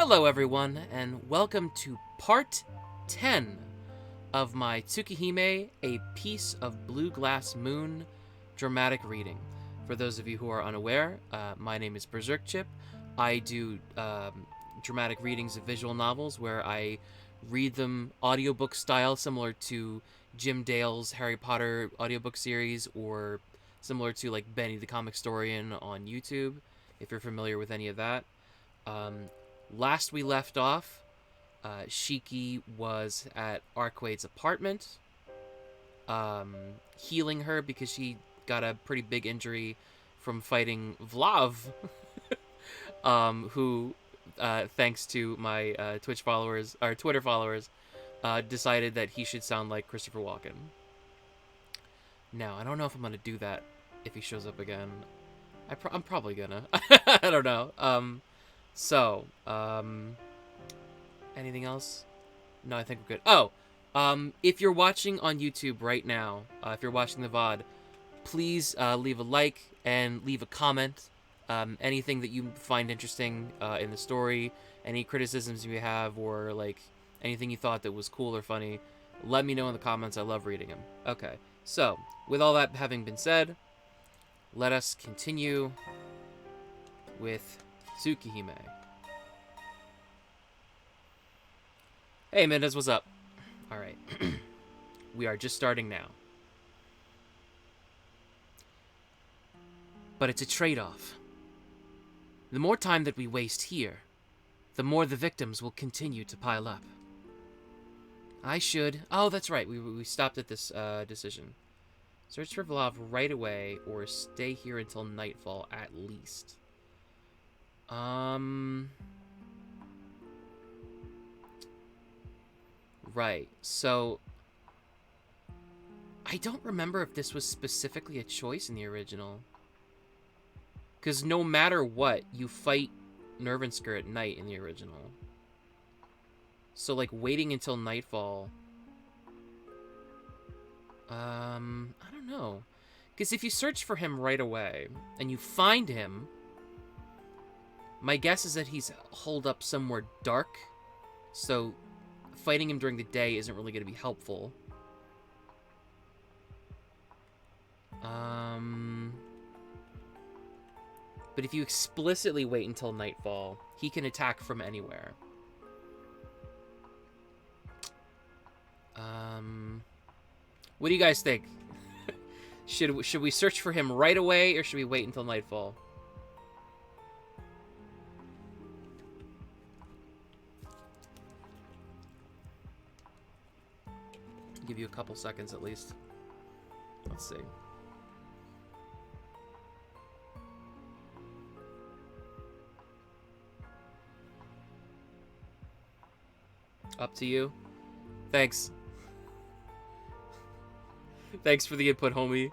Hello everyone, and welcome to part 10 of my Tsukihime, A Piece of Blue Glass Moon dramatic reading. For those of you who are unaware, my name is BerserkChip. I do dramatic readings of visual novels where I read them audiobook style, similar to Jim Dale's Harry Potter audiobook series, or similar to like Benny the Comic Historian on YouTube, if you're familiar with any of that. Last we left off, Shiki was at Arcueid's apartment, healing her because she got a pretty big injury from fighting Vlav, who, thanks to my Twitch followers, or Twitter followers, decided that he should sound like Christopher Walken. Now, I don't know if I'm gonna do that if he shows up again. I'm probably gonna. I don't know. Anything else? No, I think we're good. Oh, if you're watching on YouTube right now, if you're watching the VOD, please leave a like and leave a comment. Anything that you find interesting in the story, any criticisms you have, or like anything you thought that was cool or funny, let me know in the comments. I love reading them. Okay, so with all that having been said, let us continue with Tsukihime. Hey, Mendez, what's up? Alright. We are just starting now. But it's a trade-off. The more time that we waste here, the more the victims will continue to pile up. I should... Oh, that's right. We stopped at this decision. Search for Vlav right away, or stay here until nightfall at least. Right, so I don't remember if this was specifically a choice in the original. Because no matter what, you fight Nervensker at night in the original. So, like, waiting until nightfall... I don't know. Because if you search for him right away, and you find him... My guess is that he's holed up somewhere dark, so fighting him during the day isn't really going to be helpful. But if you explicitly wait until nightfall, he can attack from anywhere. What do you guys think? Should we search for him right away, or should we wait until nightfall? Give you a couple seconds at least. Let's see. Up to you. Thanks. Thanks for the input, homie.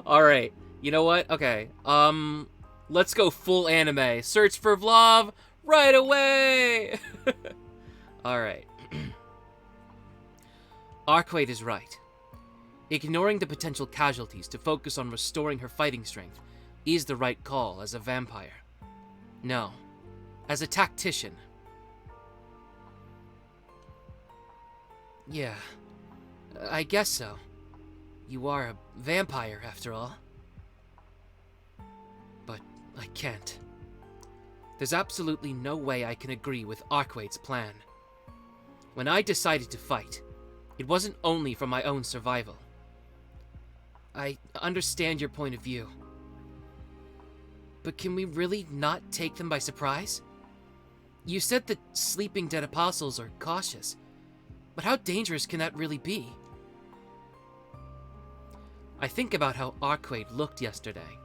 Alright. You know what? Okay. Let's go full anime. Search for Vlav right away! Alright. Arcueid is right. Ignoring the potential casualties to focus on restoring her fighting strength is the right call as a vampire. No, as a tactician. Yeah, I guess so. You are a vampire, after all. But I can't. There's absolutely no way I can agree with Arcueid's plan. When I decided to fight, it wasn't only for my own survival. I understand your point of view. But can we really not take them by surprise? You said that sleeping dead apostles are cautious, but how dangerous can that really be? I think about how Arcueid looked yesterday.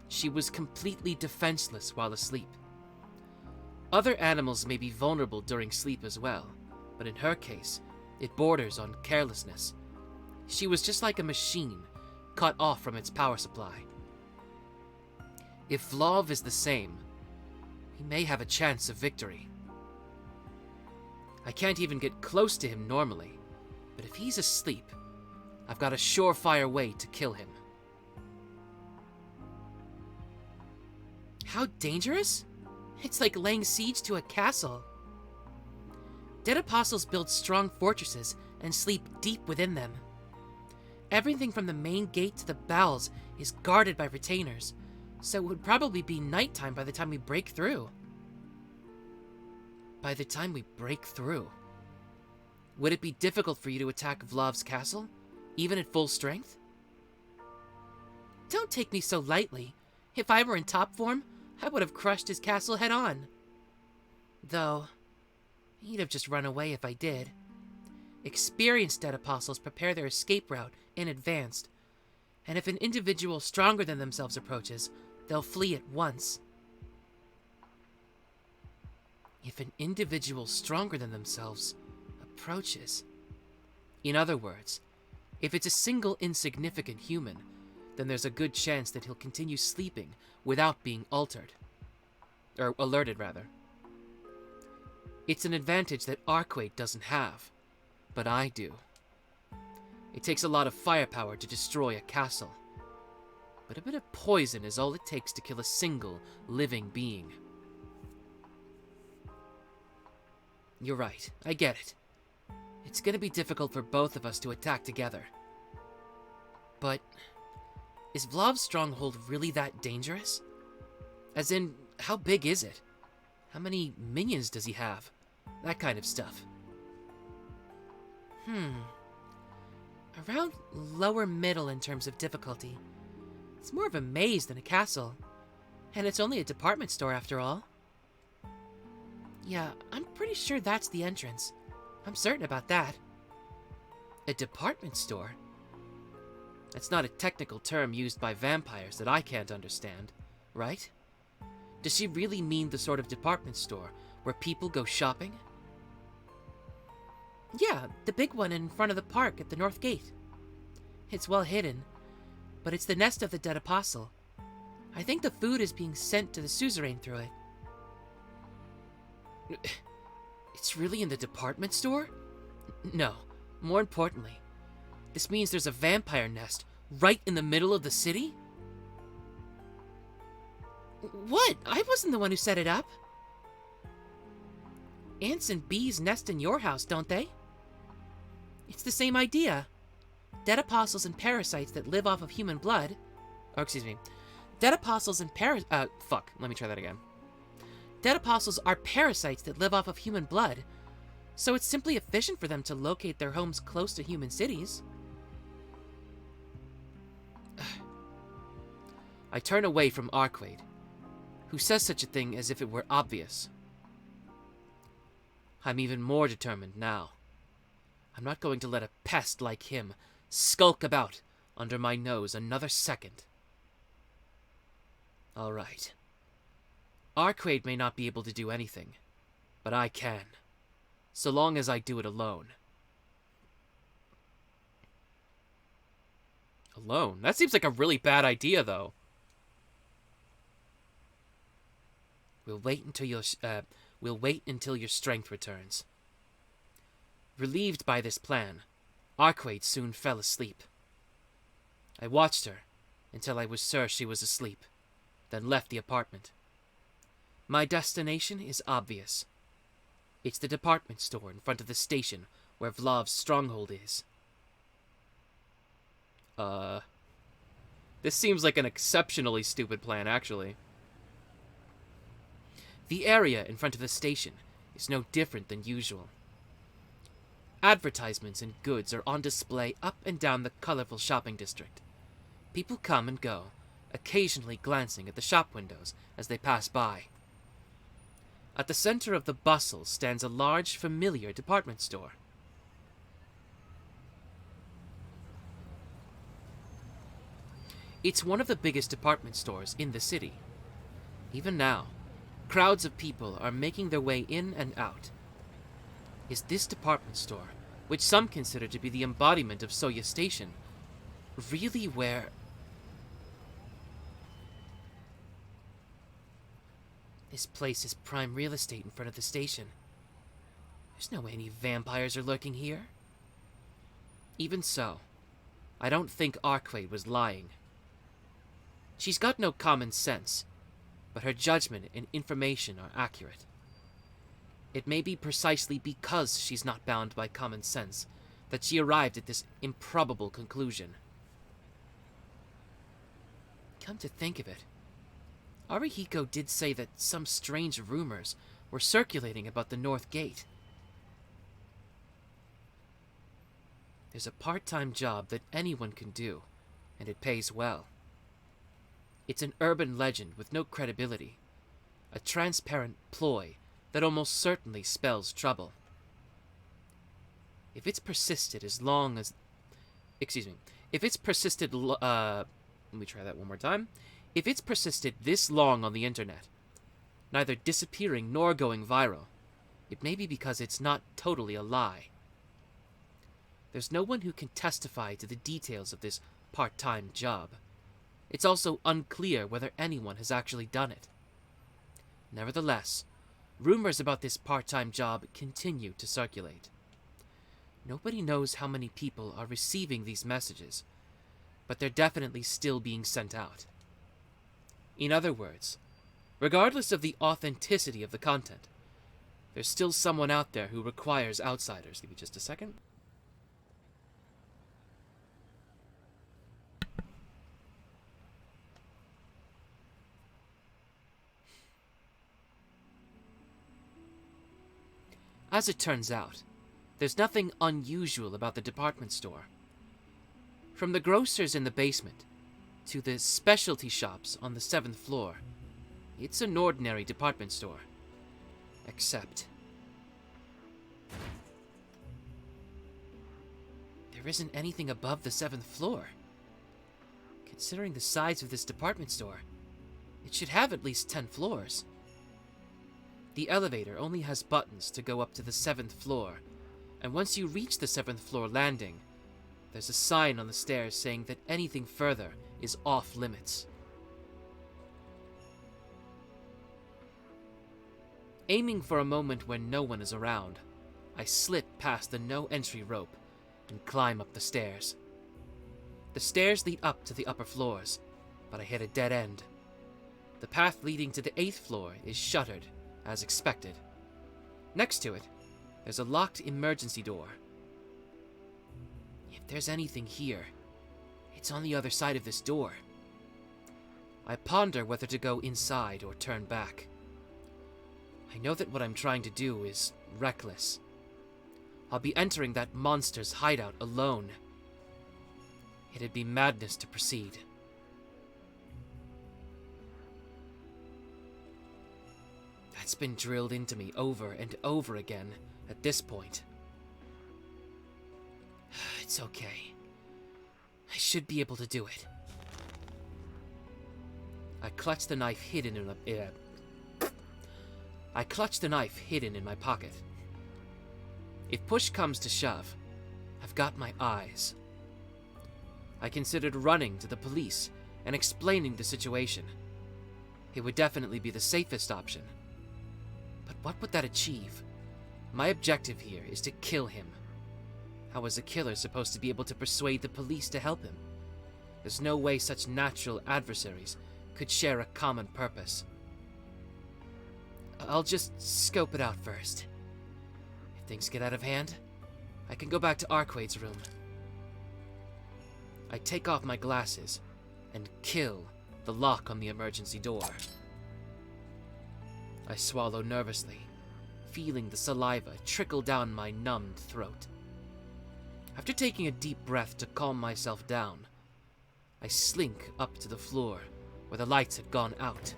She was completely defenseless while asleep. Other animals may be vulnerable during sleep as well, but in her case, it borders on carelessness. She was just like a machine, cut off from its power supply. If Vlav is the same, we may have a chance of victory. I can't even get close to him normally, but if he's asleep, I've got a surefire way to kill him. How dangerous? It's like laying siege to a castle. Dead apostles build strong fortresses and sleep deep within them. Everything from the main gate to the bowels is guarded by retainers, so it would probably be nighttime by the time we break through. By the time we break through? Would it be difficult for you to attack Vlov's castle, even at full strength? Don't take me so lightly. If I were in top form, I would have crushed his castle head on. Though, he'd have just run away if I did. Experienced dead apostles prepare their escape route in advance, and if an individual stronger than themselves approaches, they'll flee at once. If an individual stronger than themselves approaches. In other words, if it's a single insignificant human, then there's a good chance that he'll continue sleeping without being altered. Or alerted, rather. It's an advantage that Arcueid doesn't have, but I do. It takes a lot of firepower to destroy a castle, but a bit of poison is all it takes to kill a single living being. You're right, I get it. It's gonna be difficult for both of us to attack together. But is Vlov's stronghold really that dangerous? As in, how big is it? How many minions does he have? That kind of stuff. Around lower middle in terms of difficulty. It's more of a maze than a castle. And it's only a department store after all. Yeah, I'm pretty sure that's the entrance. I'm certain about that. A department store? That's not a technical term used by vampires that I can't understand, right? Does she really mean the sort of department store where people go shopping? Yeah, the big one in front of the park at the north gate. It's well hidden, but it's the nest of the dead apostle. I think the food is being sent to the suzerain through it. It's really in the department store? No, more importantly, this means there's a vampire nest right in the middle of the city? What? I wasn't the one who set it up. Ants and bees nest in your house, don't they? It's the same idea. Dead apostles and parasites that live off of human blood... Oh, excuse me. Dead apostles and let me try that again. Dead apostles are parasites that live off of human blood, so it's simply efficient for them to locate their homes close to human cities. I turn away from Arcueid, who says such a thing as if it were obvious. I'm even more determined now. I'm not going to let a pest like him skulk about under my nose another second. All right. Arcueid may not be able to do anything, but I can, so long as I do it alone. Alone? That seems like a really bad idea, though. We'll wait until your strength returns. Relieved by this plan, Arcueid soon fell asleep. I watched her until I was sure she was asleep, then left the apartment. My destination is obvious. It's the department store in front of the station where Vlov's stronghold is. This seems like an exceptionally stupid plan, actually. The area in front of the station is no different than usual. Advertisements and goods are on display up and down the colorful shopping district. People come and go, occasionally glancing at the shop windows as they pass by. At the center of the bustle stands a large, familiar department store. It's one of the biggest department stores in the city. Even now, crowds of people are making their way in and out. Is this department store, which some consider to be the embodiment of Soya Station, really where... This place is prime real estate in front of the station. There's no way any vampires are lurking here. Even so, I don't think Arcueid was lying. She's got no common sense. but her judgment and information are accurate. It may be precisely because she's not bound by common sense that she arrived at this improbable conclusion. Come to think of it, Arihiko did say that some strange rumors were circulating about the North Gate. There's a part-time job that anyone can do, and it pays well. It's an urban legend with no credibility, a transparent ploy that almost certainly spells trouble. If it's persisted as long as... If it's persisted... let me try that one more time. If it's persisted this long on the internet, neither disappearing nor going viral, it may be because it's not totally a lie. There's no one who can testify to the details of this part-time job. It's also unclear whether anyone has actually done it. Nevertheless, rumors about this part-time job continue to circulate. Nobody knows how many people are receiving these messages, but they're definitely still being sent out. In other words, regardless of the authenticity of the content, there's still someone out there who requires outsiders. Give me just a second. As it turns out, there's nothing unusual about the department store. From the grocers in the basement to the specialty shops on the 7th floor, it's an ordinary department store. Except there isn't anything above the 7th floor. Considering the size of this department store, it should have at least 10 floors. The elevator only has buttons to go up to the 7th floor, and once you reach the 7th floor landing, there's a sign on the stairs saying that anything further is off limits. Aiming for a moment when no one is around, I slip past the no-entry rope and climb up the stairs. The stairs lead up to the upper floors, but I hit a dead end. The path leading to the 8th floor is shuttered, as expected. Next to it, there's a locked emergency door. If there's anything here, it's on the other side of this door. I ponder whether to go inside or turn back. I know that what I'm trying to do is reckless. I'll be entering that monster's hideout alone. It'd be madness to proceed. That's been drilled into me over and over again at this point. It's okay. I should be able to do it. I clutch the knife hidden in my pocket. If push comes to shove, I've got my eyes. I considered running to the police and explaining the situation. It would definitely be the safest option. But what would that achieve? My objective here is to kill him. How is a killer supposed to be able to persuade the police to help him? There's no way such natural adversaries could share a common purpose. I'll just scope it out first. If things get out of hand, I can go back to Arcueid's room. I take off my glasses and kill the lock on the emergency door. I swallow nervously, feeling the saliva trickle down my numbed throat. After taking a deep breath to calm myself down, I slink up to the floor where the lights had gone out.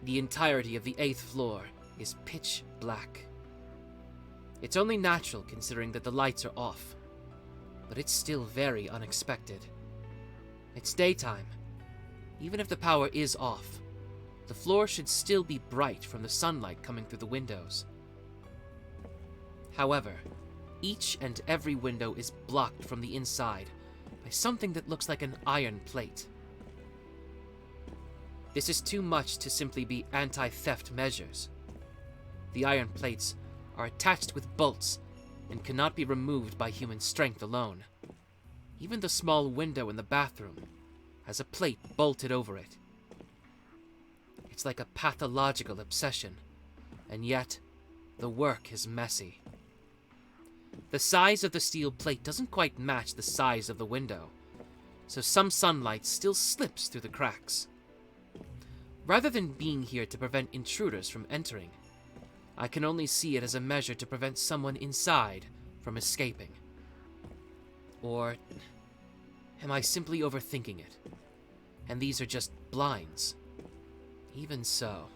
The entirety of the 8th floor is pitch black. It's only natural considering that the lights are off, but it's still very unexpected. It's daytime. Even if the power is off, the floor should still be bright from the sunlight coming through the windows. However, each and every window is blocked from the inside by something that looks like an iron plate. This is too much to simply be anti-theft measures. The iron plates are attached with bolts and cannot be removed by human strength alone. Even the small window in the bathroom has a plate bolted over it. It's like a pathological obsession, and yet the work is messy. The size of the steel plate doesn't quite match the size of the window, so some sunlight still slips through the cracks. Rather than being here to prevent intruders from entering, I can only see it as a measure to prevent someone inside from escaping. Or am I simply overthinking it? And these are just blinds. Even so.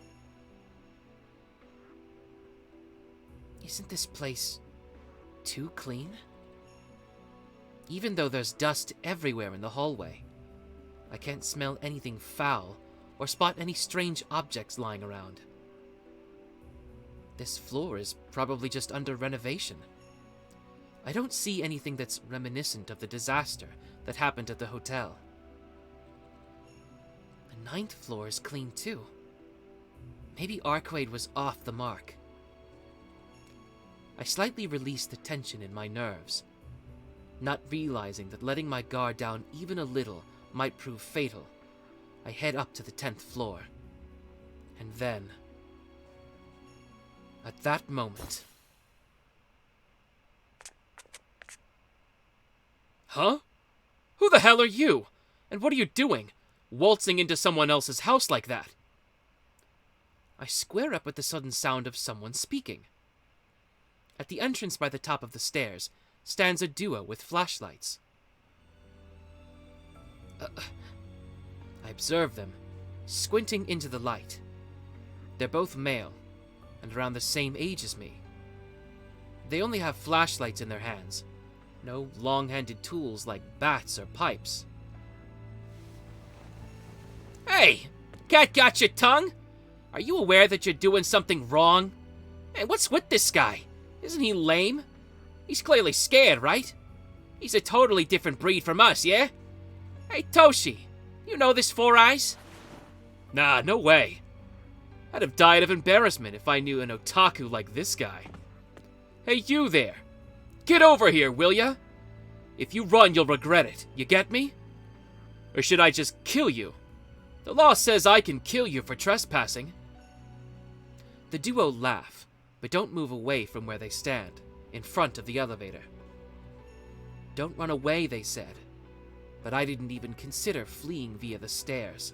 Isn't this place too clean? Even though there's dust everywhere in the hallway, I can't smell anything foul or spot any strange objects lying around. This floor is probably just under renovation. I don't see anything that's reminiscent of the disaster that happened at the hotel. The 9th floor is clean too. Maybe Arcueid was off the mark. I slightly release the tension in my nerves, not realizing that letting my guard down even a little might prove fatal. I head up to the 10th floor. And then, at that moment... Huh? Who the hell are you? And what are you doing? Waltzing into someone else's house like that? I square up at the sudden sound of someone speaking. At the entrance by the top of the stairs stands a duo with flashlights. I observe them, squinting into the light. They're both male, and around the same age as me. They only have flashlights in their hands, no long-handed tools like bats or pipes. Hey! Cat got your tongue? Are you aware that you're doing something wrong? Hey, what's with this guy? Isn't he lame? He's clearly scared, right? He's a totally different breed from us, yeah? Hey, Toshi, you know this Four Eyes? Nah, no way. I'd have died of embarrassment if I knew an otaku like this guy. Hey, you there. Get over here, will ya? If you run, you'll regret it. You get me? Or should I just kill you? The law says I can kill you for trespassing. The duo laugh, but don't move away from where they stand, in front of the elevator. Don't run away, they said, but I didn't even consider fleeing via the stairs.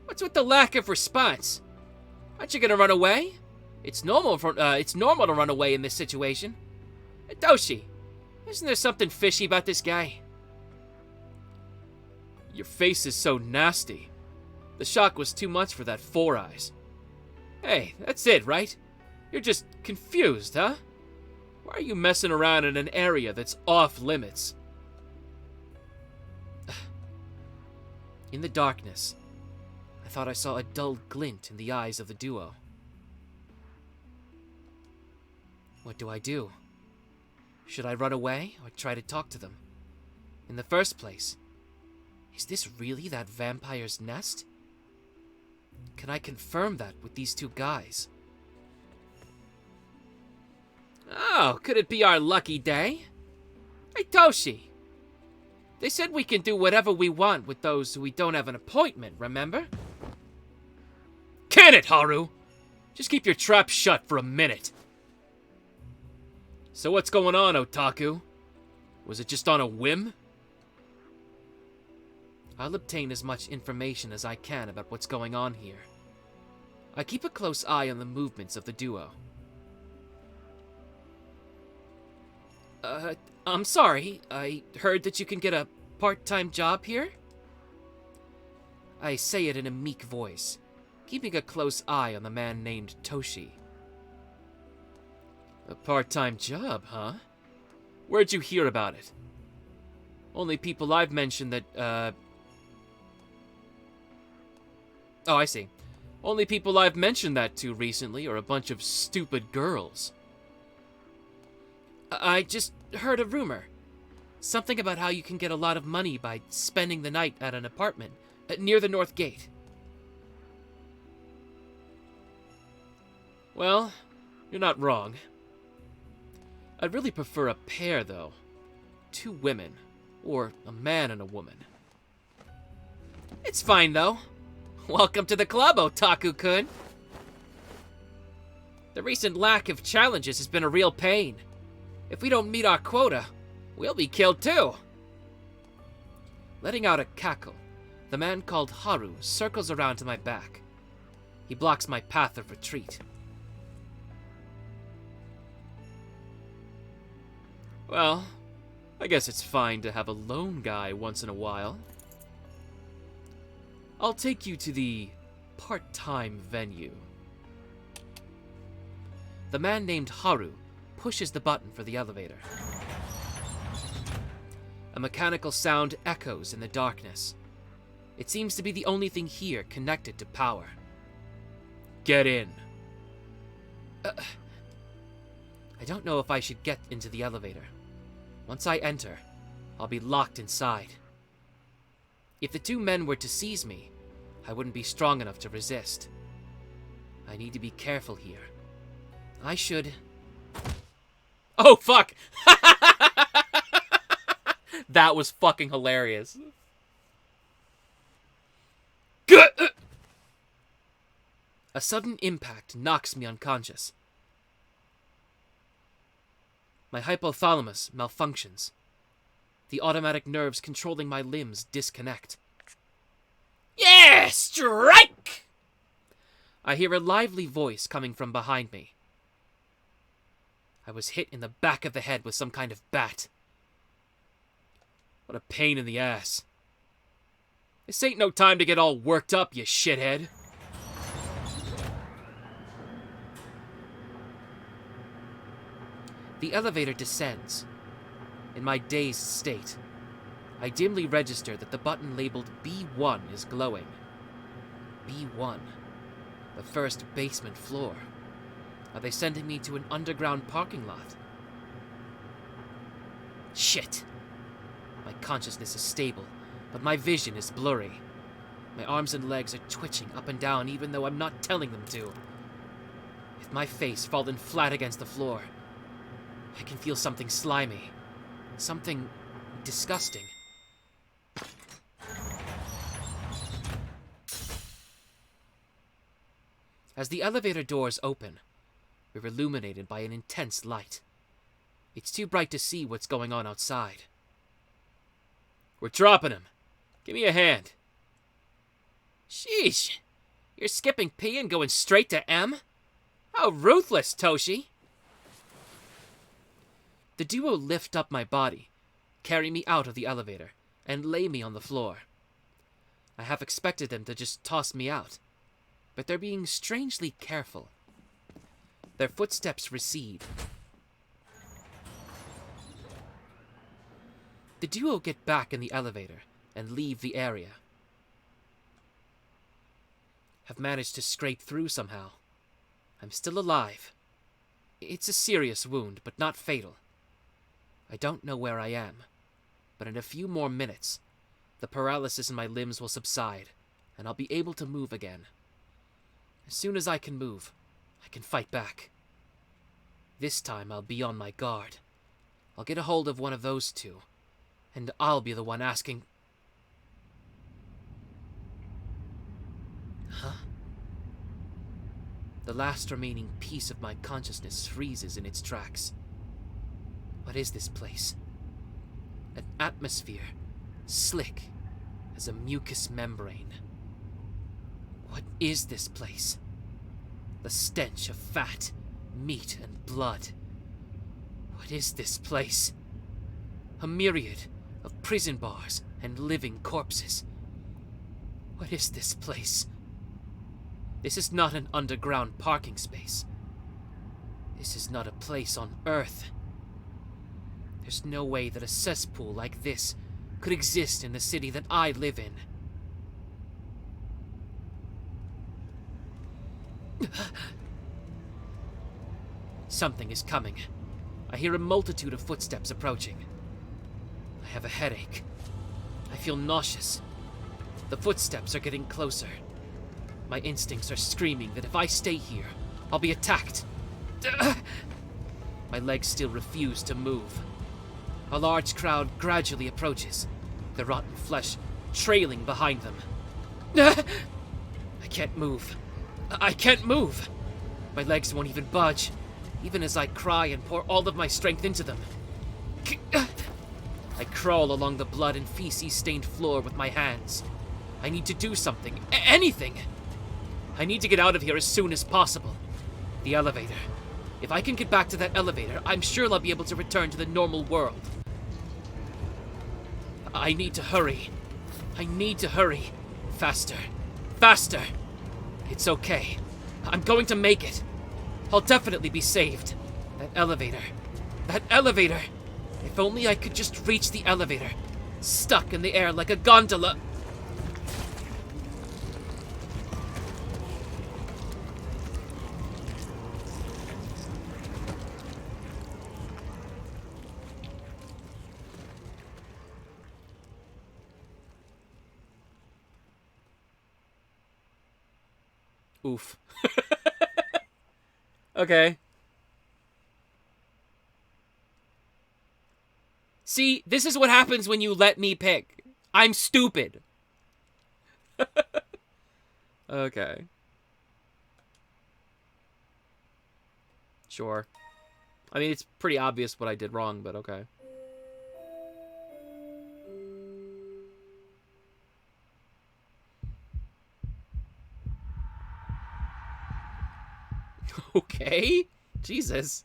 What's with the lack of response? Aren't you gonna run away? It's normal to run away in this situation. Toshi, isn't there something fishy about this guy? Your face is so nasty. The shock was too much for that Four Eyes. Hey, that's it, right? You're just confused, huh? Why are you messing around in an area that's off limits? In the darkness, I thought I saw a dull glint in the eyes of the duo. What do I do? Should I run away or try to talk to them? In the first place, is this really that vampire's nest? Can I confirm that with these two guys? Oh, could it be our lucky day? Hey, Toshi. They said we can do whatever we want with those who we don't have an appointment, remember? Can it, Haru? Just keep your trap shut for a minute. So what's going on, otaku? Was it just on a whim? I'll obtain as much information as I can about what's going on here. I keep a close eye on the movements of the duo. I'm sorry. I heard that you can get a part-time job here? I say it in a meek voice, keeping a close eye on the man named Toshi. A part-time job, huh? Where'd you hear about it? Only people I've mentioned that, Oh, I see. Only people I've mentioned that to recently are a bunch of stupid girls. I just heard a rumor. Something about how you can get a lot of money by spending the night at an apartment near the North Gate. Well, you're not wrong. I'd really prefer a pair, though. two women, or a man and a woman. It's fine, though. Welcome to the club, Otaku-kun. The recent lack of challenges has been a real pain. If we don't meet our quota, we'll be killed too. Letting out a cackle, the man called Haru circles around to my back. He blocks my path of retreat. Well, I guess it's fine to have a lone guy once in a while. I'll take you to the part-time venue. The man named Haru pushes the button for the elevator. A mechanical sound echoes in the darkness. It seems to be the only thing here connected to power. Get in. I don't know if I should get into the elevator. Once I enter, I'll be locked inside. If the two men were to seize me, I wouldn't be strong enough to resist. I need to be careful here. I should... Oh, fuck! That was fucking hilarious. A sudden impact knocks me unconscious. My hypothalamus malfunctions. The automatic nerves controlling my limbs disconnect. Yeah, strike! I hear a lively voice coming from behind me. I was hit in the back of the head with some kind of bat. What a pain in the ass. This ain't no time to get all worked up, you shithead. The elevator descends. In my dazed state, I dimly register that the button labeled B1 is glowing. B1. The first basement floor. Are they sending me to an underground parking lot? Shit. My consciousness is stable, but my vision is blurry. My arms and legs are twitching up and down even though I'm not telling them to. With my face fallen flat against the floor, I can feel something slimy. Something disgusting. As the elevator doors open, we're illuminated by an intense light. It's too bright to see what's going on outside. We're dropping him. Give me a hand. Sheesh. You're skipping P and going straight to M? How ruthless, Toshi. The duo lift up my body, carry me out of the elevator, and lay me on the floor. I half expected them to just toss me out, but they're being strangely careful. Their footsteps recede. The duo get back in the elevator and leave the area. Have managed to scrape through somehow. I'm still alive. It's a serious wound, but not fatal. I don't know where I am, but in a few more minutes, the paralysis in my limbs will subside, and I'll be able to move again. As soon as I can move, I can fight back. This time I'll be on my guard. I'll get a hold of one of those two, and I'll be the one asking... Huh? The last remaining piece of my consciousness freezes in its tracks. What is this place? An atmosphere, slick as a mucous membrane. What is this place? The stench of fat, meat, and blood. What is this place? A myriad of prison bars and living corpses. What is this place? This is not an underground parking space. This is not a place on Earth. There's no way that a cesspool like this could exist in the city that I live in. Something is coming. I hear a multitude of footsteps approaching. I have a headache. I feel nauseous. The footsteps are getting closer. My instincts are screaming that if I stay here, I'll be attacked. My legs still refuse to move. A large crowd gradually approaches, the rotten flesh trailing behind them. I can't move. I can't move! My legs won't even budge, even as I cry and pour all of my strength into them. I crawl along the blood and feces-stained floor with my hands. I need to do something. Anything! I need to get out of here as soon as possible. The elevator. If I can get back to that elevator, I'm sure I'll be able to return to the normal world. I need to hurry. I need to hurry. Faster. Faster! It's okay. I'm going to make it. I'll definitely be saved. That elevator. That elevator! If only I could just reach the elevator. Stuck in the air like a gondola. Oof. Okay. See, this is what happens when you let me pick. I'm stupid. Okay. Sure. I mean, it's pretty obvious what I did wrong, but okay. Okay? Jesus.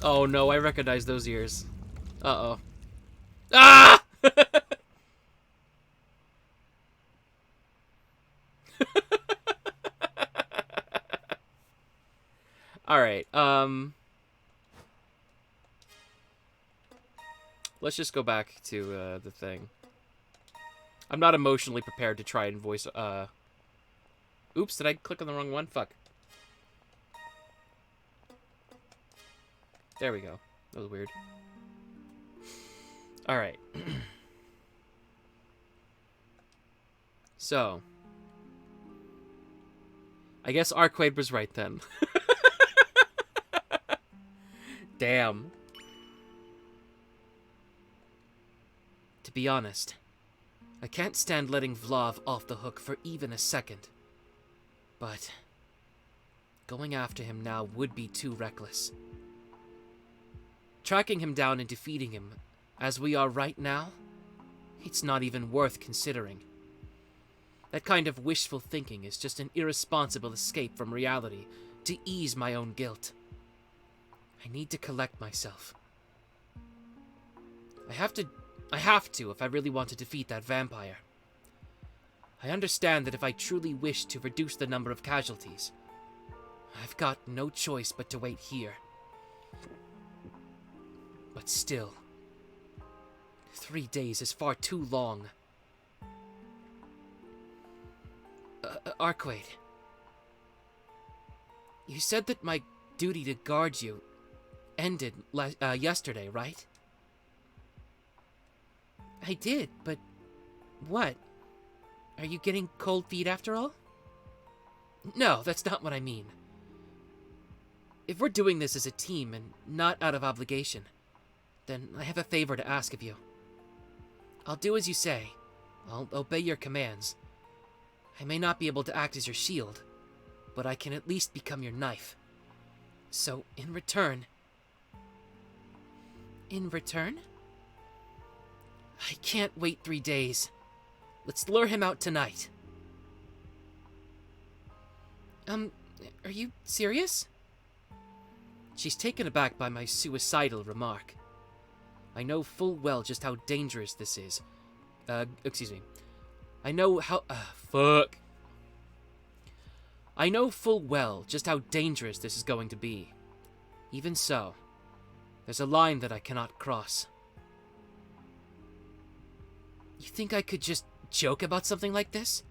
Oh no, I recognize those ears. Uh-oh. Ah! Alright, let's just go back to, the thing. I'm not emotionally prepared to try and voice, Oops, did I click on the wrong one? Fuck. There we go. That was weird. Alright. So. I guess Arcueid was right then. Damn. To be honest, I can't stand letting Vlav off the hook for even a second. But going after him now would be too reckless. Tracking him down and defeating him, as we are right now, it's not even worth considering. That kind of wishful thinking is just an irresponsible escape from reality to ease my own guilt. I need to collect myself. I have to if I really want to defeat that vampire. I understand that if I truly wish to reduce the number of casualties, I've got no choice but to wait here. But still, 3 days is far too long. Arcueid, you said that my duty to guard you ended yesterday, right? I did, but what? Are you getting cold feet after all? No, that's not what I mean. If we're doing this as a team and not out of obligation, then I have a favor to ask of you. I'll do as you say. I'll obey your commands. I may not be able to act as your shield, but I can at least become your knife. So, in return... In return? I can't wait 3 days. Let's lure him out tonight. Are you serious? She's taken aback by my suicidal remark. I know full well just how dangerous this is. Excuse me. I know how... fuck. I know full well just how dangerous this is going to be. Even so, there's a line that I cannot cross. You think I could just joke about something like this?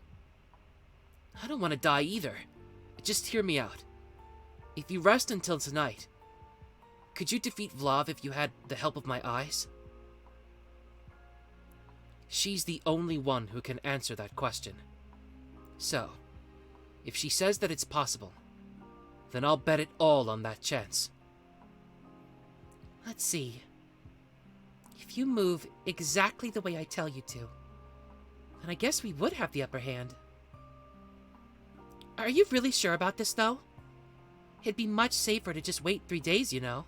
I don't want to die either. Just hear me out. If you rest until tonight, could you defeat Vlav if you had the help of my eyes? She's the only one who can answer that question. So, If she says that it's possible, then I'll bet it all on that chance. Let's see. If you move exactly the way I tell you to, then I guess we would have the upper hand. Are you really sure about this, though? It'd be much safer to just wait 3 days, you know.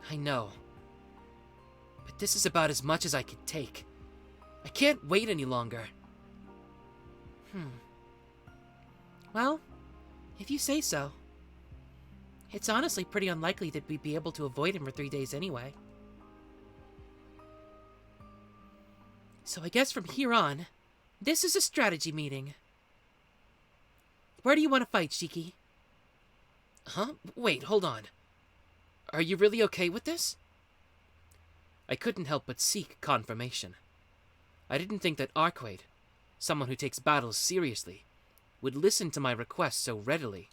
I know. But this is about as much as I could take. I can't wait any longer. Well, if you say so. It's honestly pretty unlikely that we'd be able to avoid him for 3 days anyway. So I guess from here on, this is a strategy meeting. Where do you want to fight, Shiki? Huh? Wait, hold on. Are you really okay with this? I couldn't help but seek confirmation. I didn't think that Arcueid, someone who takes battles seriously, would listen to my request so readily.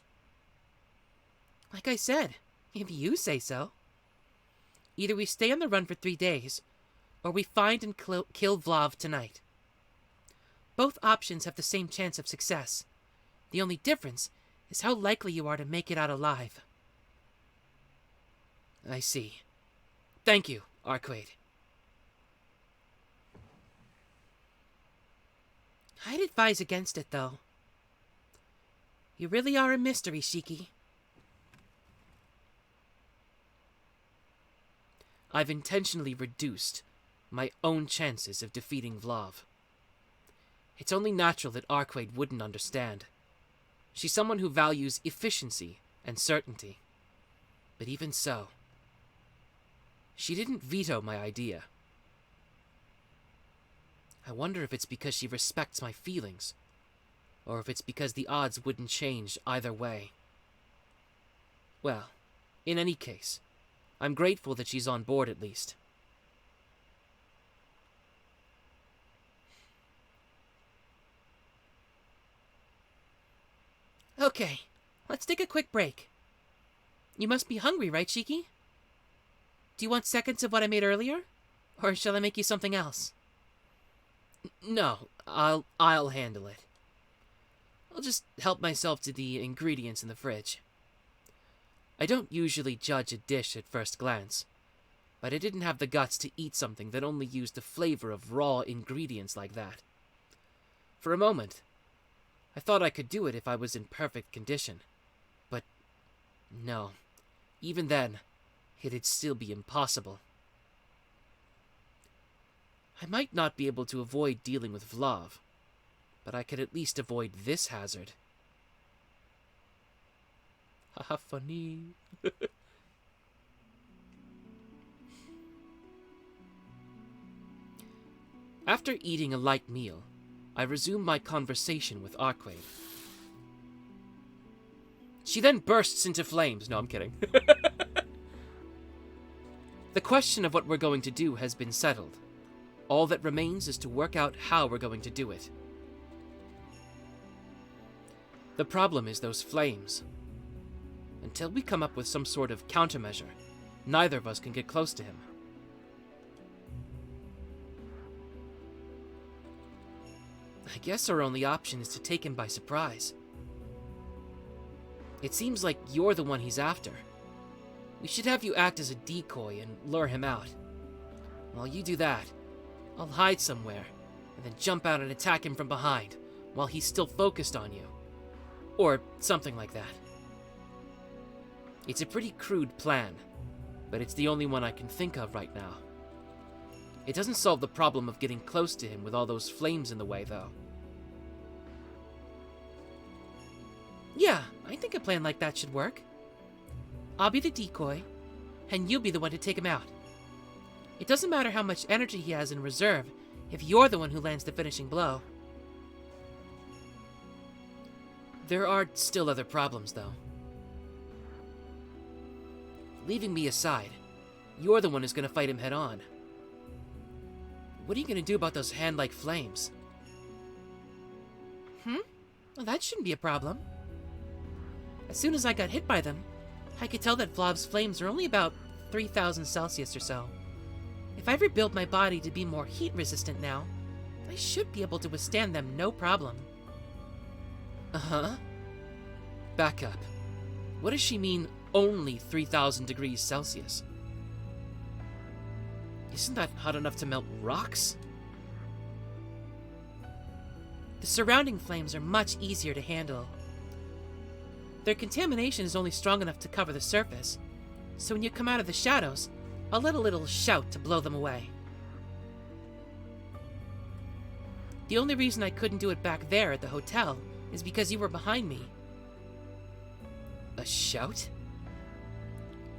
Like I said, if you say so. Either we stay on the run for 3 days, or we find and kill Vlav tonight. Both options have the same chance of success. The only difference is how likely you are to make it out alive. I see. Thank you, Arcueid. I'd advise against it, though. You really are a mystery, Shiki. I've intentionally reduced my own chances of defeating Vlav. It's only natural that Arcueid wouldn't understand. She's someone who values efficiency and certainty. But even so, she didn't veto my idea. I wonder if it's because she respects my feelings, or if it's because the odds wouldn't change either way. Well, in any case, I'm grateful that she's on board at least. Okay, let's take a quick break. You must be hungry, right, Shiki? Do you want seconds of what I made earlier? Or shall I make you something else? No, I'll handle it. I'll just help myself to the ingredients in the fridge. I don't usually judge a dish at first glance, but I didn't have the guts to eat something that only used the flavor of raw ingredients like that. For a moment, I thought I could do it if I was in perfect condition, but no, even then, it'd still be impossible. I might not be able to avoid dealing with Vlav, but I could at least avoid this hazard. Haha, funny. After eating a light meal, I resumed my conversation with Arcueid. She then bursts into flames. No, I'm kidding. The question of what we're going to do has been settled. All that remains is to work out how we're going to do it. The problem is those flames. Until we come up with some sort of countermeasure, neither of us can get close to him. I guess our only option is to take him by surprise. It seems like you're the one he's after. We should have you act as a decoy and lure him out. While you do that, I'll hide somewhere, and then jump out and attack him from behind, while he's still focused on you. Or something like that. It's a pretty crude plan, but it's the only one I can think of right now. It doesn't solve the problem of getting close to him with all those flames in the way, though. Yeah, I think a plan like that should work. I'll be the decoy, and you'll be the one to take him out. It doesn't matter how much energy he has in reserve if you're the one who lands the finishing blow. There are still other problems, though. Leaving me aside, you're the one who's going to fight him head-on. What are you going to do about those hand-like flames? Well, that shouldn't be a problem. As soon as I got hit by them, I could tell that Vlav's flames are only about 3,000 Celsius or so. If I rebuild my body to be more heat-resistant now, I should be able to withstand them no problem. Uh-huh. Back up. What does she mean, only 3,000 degrees Celsius? Isn't that hot enough to melt rocks? The surrounding flames are much easier to handle. Their contamination is only strong enough to cover the surface, so when you come out of the shadows, I'll let a little shout to blow them away. The only reason I couldn't do it back there at the hotel is because you were behind me. A shout?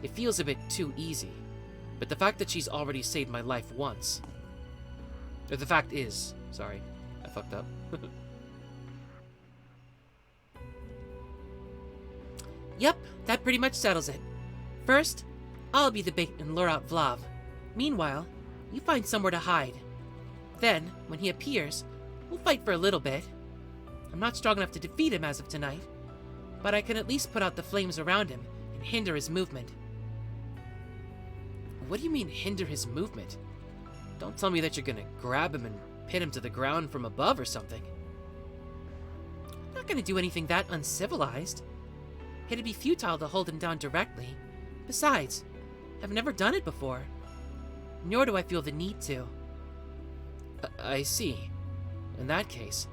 It feels a bit too easy, but the fact that she's already saved my life once... Or the fact is... Sorry, I fucked up. Yep, that pretty much settles it. First, I'll be the bait and lure out Vlav. Meanwhile, you find somewhere to hide. Then, when he appears, we'll fight for a little bit. I'm not strong enough to defeat him as of tonight, but I can at least put out the flames around him and hinder his movement. What do you mean, hinder his movement? Don't tell me that you're gonna grab him and pin him to the ground from above or something. I'm not gonna do anything that uncivilized. It'd be futile to hold him down directly. Besides, I've never done it before. Nor do I feel the need to. I see. In that case,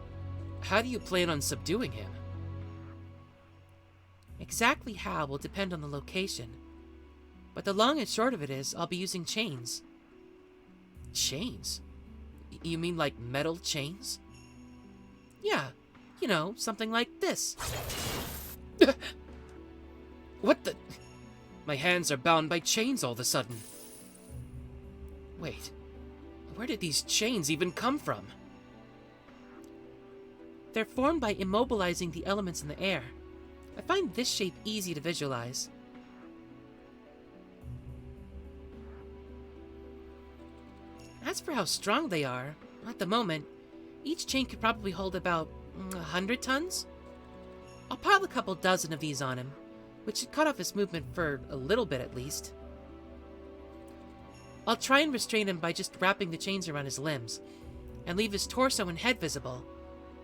how do you plan on subduing him? Exactly how will depend on the location. But the long and short of it is, I'll be using chains. Chains? You mean like metal chains? Yeah, you know, something like this. What the... My hands are bound by chains all of a sudden. Wait, where did these chains even come from? They're formed by immobilizing the elements in the air. I find this shape easy to visualize. As for how strong they are, at the moment, each chain could probably hold about 100 tons? I'll pile a couple dozen of these on him, which should cut off his movement for a little bit at least. I'll try and restrain him by just wrapping the chains around his limbs, and leave his torso and head visible.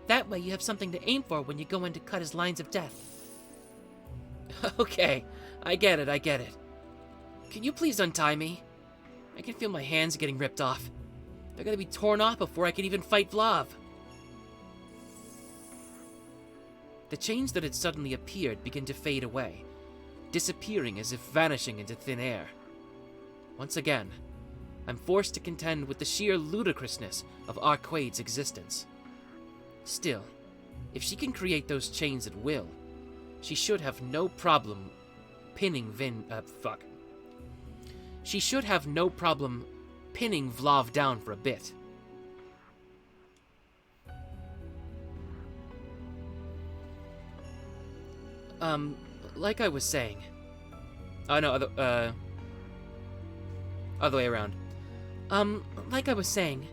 That way you have something to aim for when you go in to cut his lines of death. Okay, I get it. Can you please untie me? I can feel my hands getting ripped off. They're gonna be torn off before I can even fight Vlav. The chains that had suddenly appeared begin to fade away, disappearing as if vanishing into thin air. Once again, I'm forced to contend with the sheer ludicrousness of Arcueid's existence. Still, if she can create those chains at will, she should have no problem pinning She should have no problem pinning Vlav down for a bit. Like I was saying... Oh, no, other way around. Like I was saying,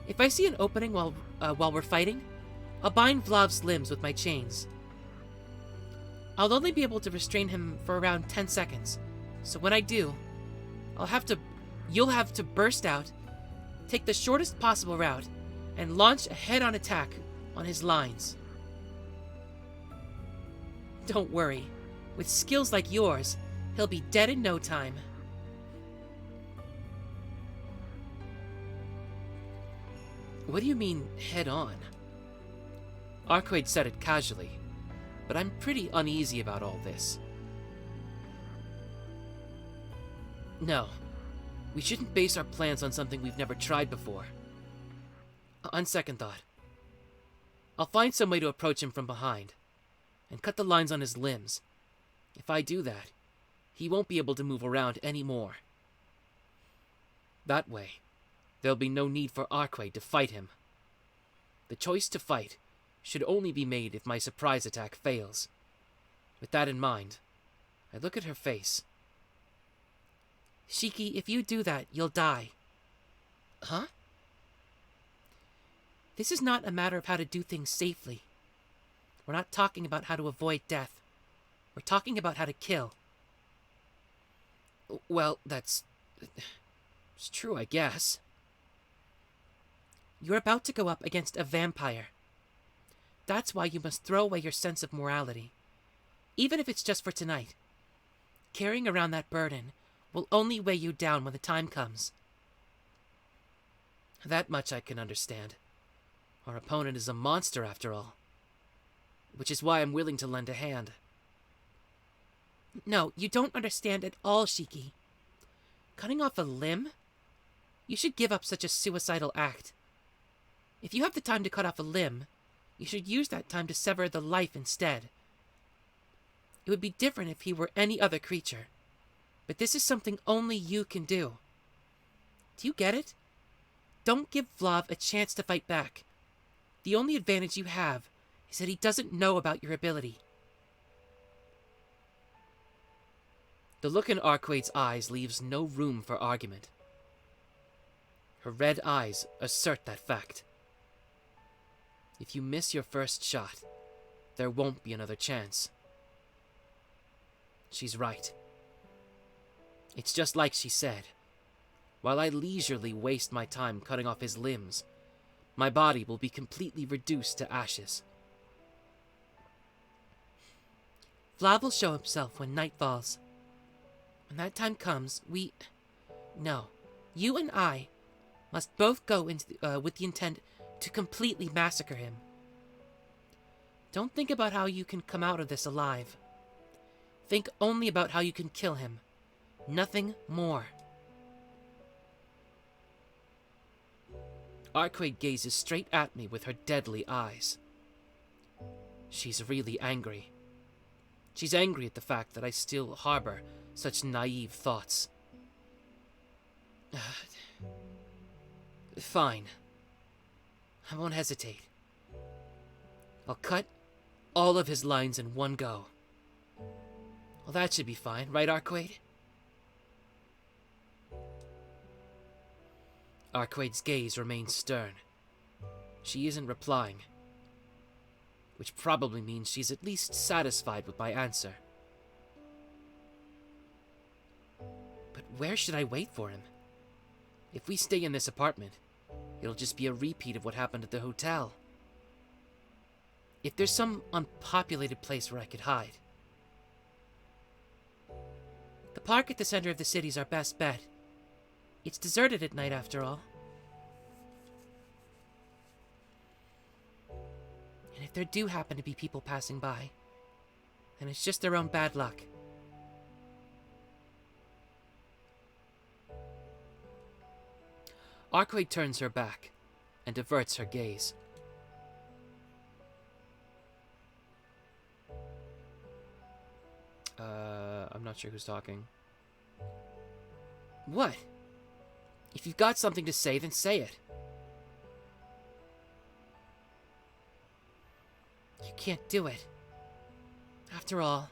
if I see an opening while we're fighting, I'll bind Vlav's limbs with my chains. I'll only be able to restrain him for around 10 seconds, so when I do, you'll have to burst out, take the shortest possible route, and launch a head-on attack on his lines. Don't worry, with skills like yours, he'll be dead in no time. What do you mean, head-on? Arcueid said it casually, but I'm pretty uneasy about all this. No, we shouldn't base our plans on something we've never tried before. On second thought, I'll find some way to approach him from behind, and cut the lines on his limbs. If I do that, he won't be able to move around anymore. That way, there'll be no need for Arcueid to fight him. The choice to fight should only be made if my surprise attack fails. With that in mind, I look at her face. Shiki, if you do that, you'll die. Huh? This is not a matter of how to do things safely. We're not talking about how to avoid death. We're talking about how to kill. Well, it's true, I guess. You're about to go up against a vampire. That's why you must throw away your sense of morality. Even if it's just for tonight. Carrying around that burden will only weigh you down when the time comes. That much I can understand. Our opponent is a monster, after all. Which is why I'm willing to lend a hand. No, you don't understand at all, Shiki. Cutting off a limb? You should give up such a suicidal act. If you have the time to cut off a limb, you should use that time to sever the life instead. It would be different if he were any other creature. But this is something only you can do. Do you get it? Don't give Vlav a chance to fight back. The only advantage you have is that he doesn't know about your ability. The look in Arcueid's eyes leaves no room for argument. Her red eyes assert that fact. If you miss your first shot, there won't be another chance. She's right. It's just like she said. While I leisurely waste my time cutting off his limbs, my body will be completely reduced to ashes. Vlav will show himself when night falls. When that time comes, you and I must both go into with the intent to completely massacre him. Don't think about how you can come out of this alive. Think only about how you can kill him. Nothing more. Arcueid gazes straight at me with her deadly eyes. She's really angry. She's angry at the fact that I still harbor such naive thoughts. Fine. I won't hesitate. I'll cut all of his lines in one go. Well, that should be fine, right, Arcueid? Arcueid's gaze remains stern. She isn't replying, which probably means she's at least satisfied with my answer. But where should I wait for him? If we stay in this apartment, it'll just be a repeat of what happened at the hotel. If there's some unpopulated place where I could hide. The park at the center of the city's our best bet. It's deserted at night, after all. And if there do happen to be people passing by, then it's just their own bad luck. Arcueid turns her back and diverts her gaze. I'm not sure who's talking. What? If you've got something to say, then say it. You can't do it. After all,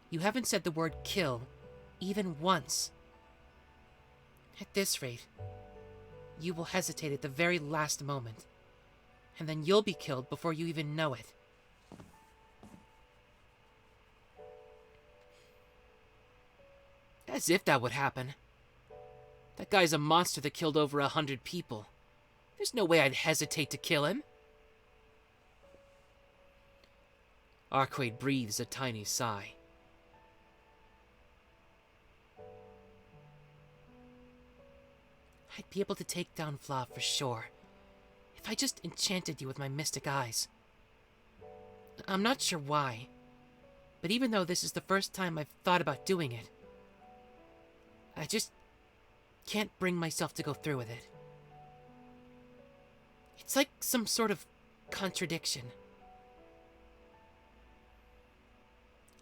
you haven't said the word kill even once. At this rate, you will hesitate at the very last moment, and then you'll be killed before you even know it. As if that would happen. That guy's a monster that killed over 100 people. There's no way I'd hesitate to kill him. Arcueid breathes a tiny sigh. I'd be able to take down Vlav for sure, if I just enchanted you with my mystic eyes. I'm not sure why, but even though this is the first time I've thought about doing it, I just can't bring myself to go through with it. It's like some sort of contradiction.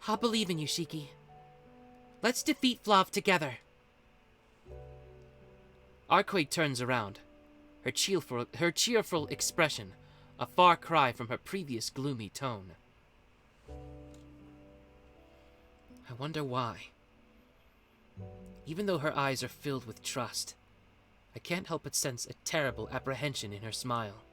I'll believe in you, Shiki. Let's defeat Vlav together. Arcueid turns around, her cheerful expression a far cry from her previous gloomy tone. I wonder why. Even though her eyes are filled with trust, I can't help but sense a terrible apprehension in her smile.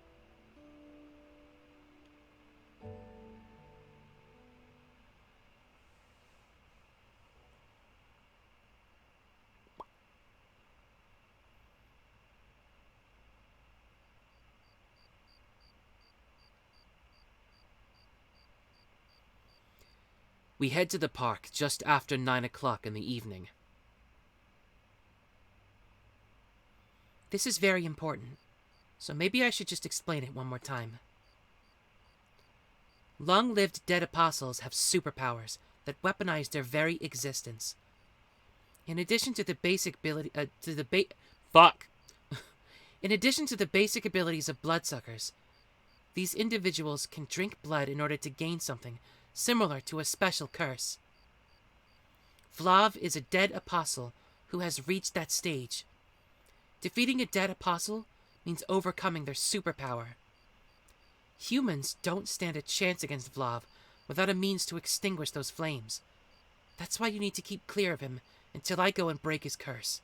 We head to the park just after 9 o'clock in the evening. This is very important, so maybe I should just explain it one more time. Long-lived dead apostles have superpowers that weaponize their very existence. In addition to the basic ability, In addition to the basic abilities of bloodsuckers, these individuals can drink blood in order to gain something similar to a special curse. Vlav is a dead apostle who has reached that stage. Defeating a dead apostle means overcoming their superpower. Humans don't stand a chance against Vlav without a means to extinguish those flames. That's why you need to keep clear of him until I go and break his curse.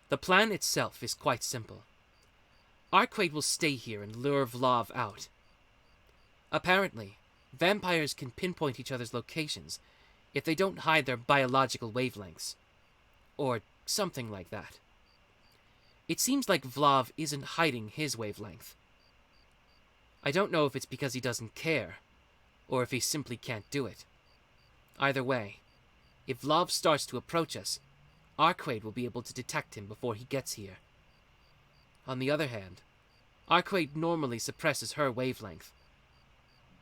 The plan itself is quite simple. Arcueid will stay here and lure Vlav out. Apparently, vampires can pinpoint each other's locations if they don't hide their biological wavelengths. Or something like that. It seems like Vlav isn't hiding his wavelength. I don't know if it's because he doesn't care, or if he simply can't do it. Either way, if Vlav starts to approach us, Arcueid will be able to detect him before he gets here. On the other hand, Arcueid normally suppresses her wavelength,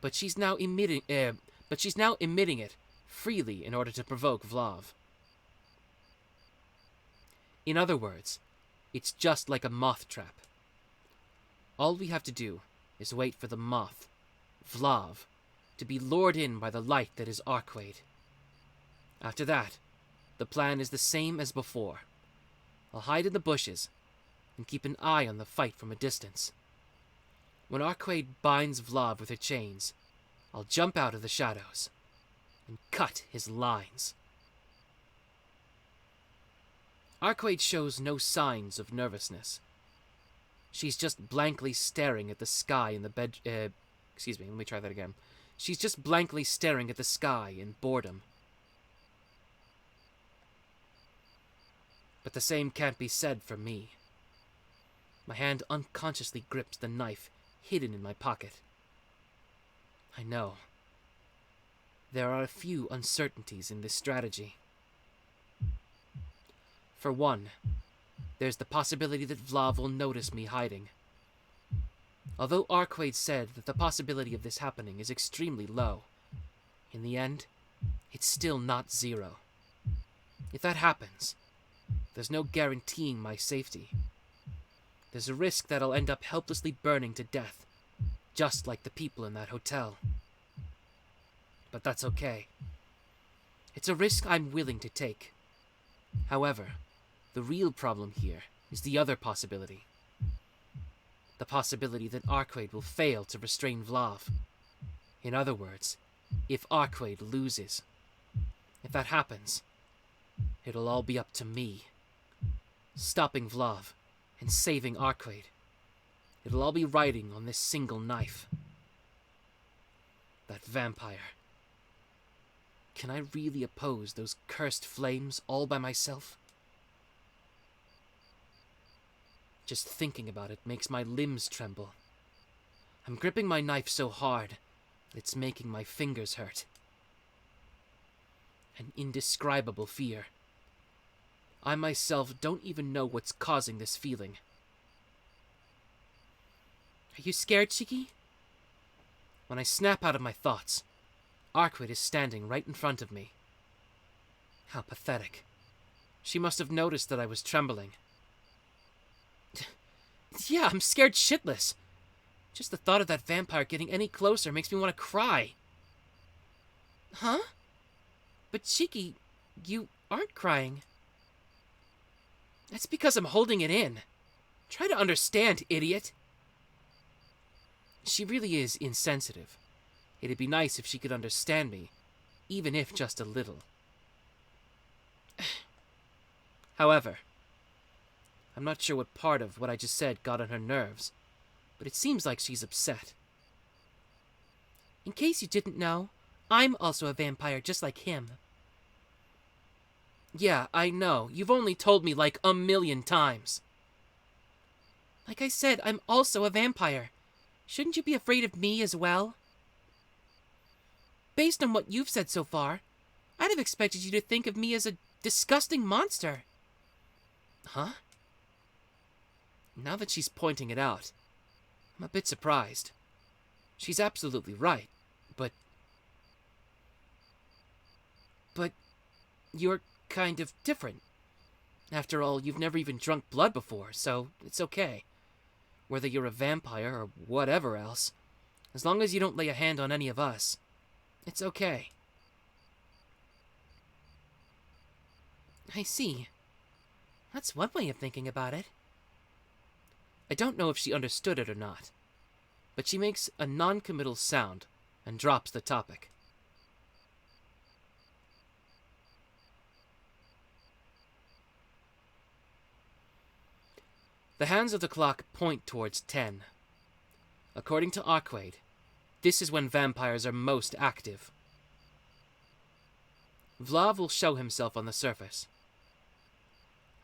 but she's now emitting it freely in order to provoke Vlav. In other words, it's just like a moth trap. All we have to do is wait for the moth, Vlav, to be lured in by the light that is Arcueid. After that, the plan is the same as before. I'll hide in the bushes and keep an eye on the fight from a distance. When Arcueid binds Vlav with her chains, I'll jump out of the shadows and cut his lines. Arcueid shows no signs of nervousness. She's just blankly staring at the sky in the bed. Excuse me, let me try that again. She's just blankly staring at the sky in boredom. But the same can't be said for me. My hand unconsciously grips the knife hidden in my pocket. I know. There are a few uncertainties in this strategy. For one, there's the possibility that Vlav will notice me hiding. Although Arcueid said that the possibility of this happening is extremely low, in the end, it's still not zero. If that happens, there's no guaranteeing my safety. There's a risk that I'll end up helplessly burning to death, just like the people in that hotel. But that's okay. It's a risk I'm willing to take. However, the real problem here is the other possibility. The possibility that Arcueid will fail to restrain Vlav. In other words, if Arcueid loses. If that happens, it'll all be up to me. Stopping Vlav and saving Arcueid. It'll all be riding on this single knife. That vampire. Can I really oppose those cursed flames all by myself? Just thinking about it makes my limbs tremble. I'm gripping my knife so hard that it's making my fingers hurt. An indescribable fear. I myself don't even know what's causing this feeling. Are you scared, Shiki? When I snap out of my thoughts, Arcueid is standing right in front of me. How pathetic. She must have noticed that I was trembling. Yeah, I'm scared shitless. Just the thought of that vampire getting any closer makes me want to cry. Huh? But Shiki, you aren't crying. That's because I'm holding it in. Try to understand, idiot. She really is insensitive. It'd be nice if she could understand me, even if just a little. However, I'm not sure what part of what I just said got on her nerves, but it seems like she's upset. In case you didn't know, I'm also a vampire just like him. Yeah, I know. You've only told me like 1,000,000 times. Like I said, I'm also a vampire, shouldn't you be afraid of me as well? Based on what you've said so far, I'd have expected you to think of me as a disgusting monster. Huh? Now that she's pointing it out, I'm a bit surprised. She's absolutely right, but you're kind of different. After all, you've never even drunk blood before, so it's okay. Whether you're a vampire or whatever else, as long as you don't lay a hand on any of us, it's okay. I see. That's one way of thinking about it. I don't know if she understood it or not, but she makes a non-committal sound and drops the topic. The hands of the clock point towards 10. According to Arcueid, this is when vampires are most active. Vlav will show himself on the surface.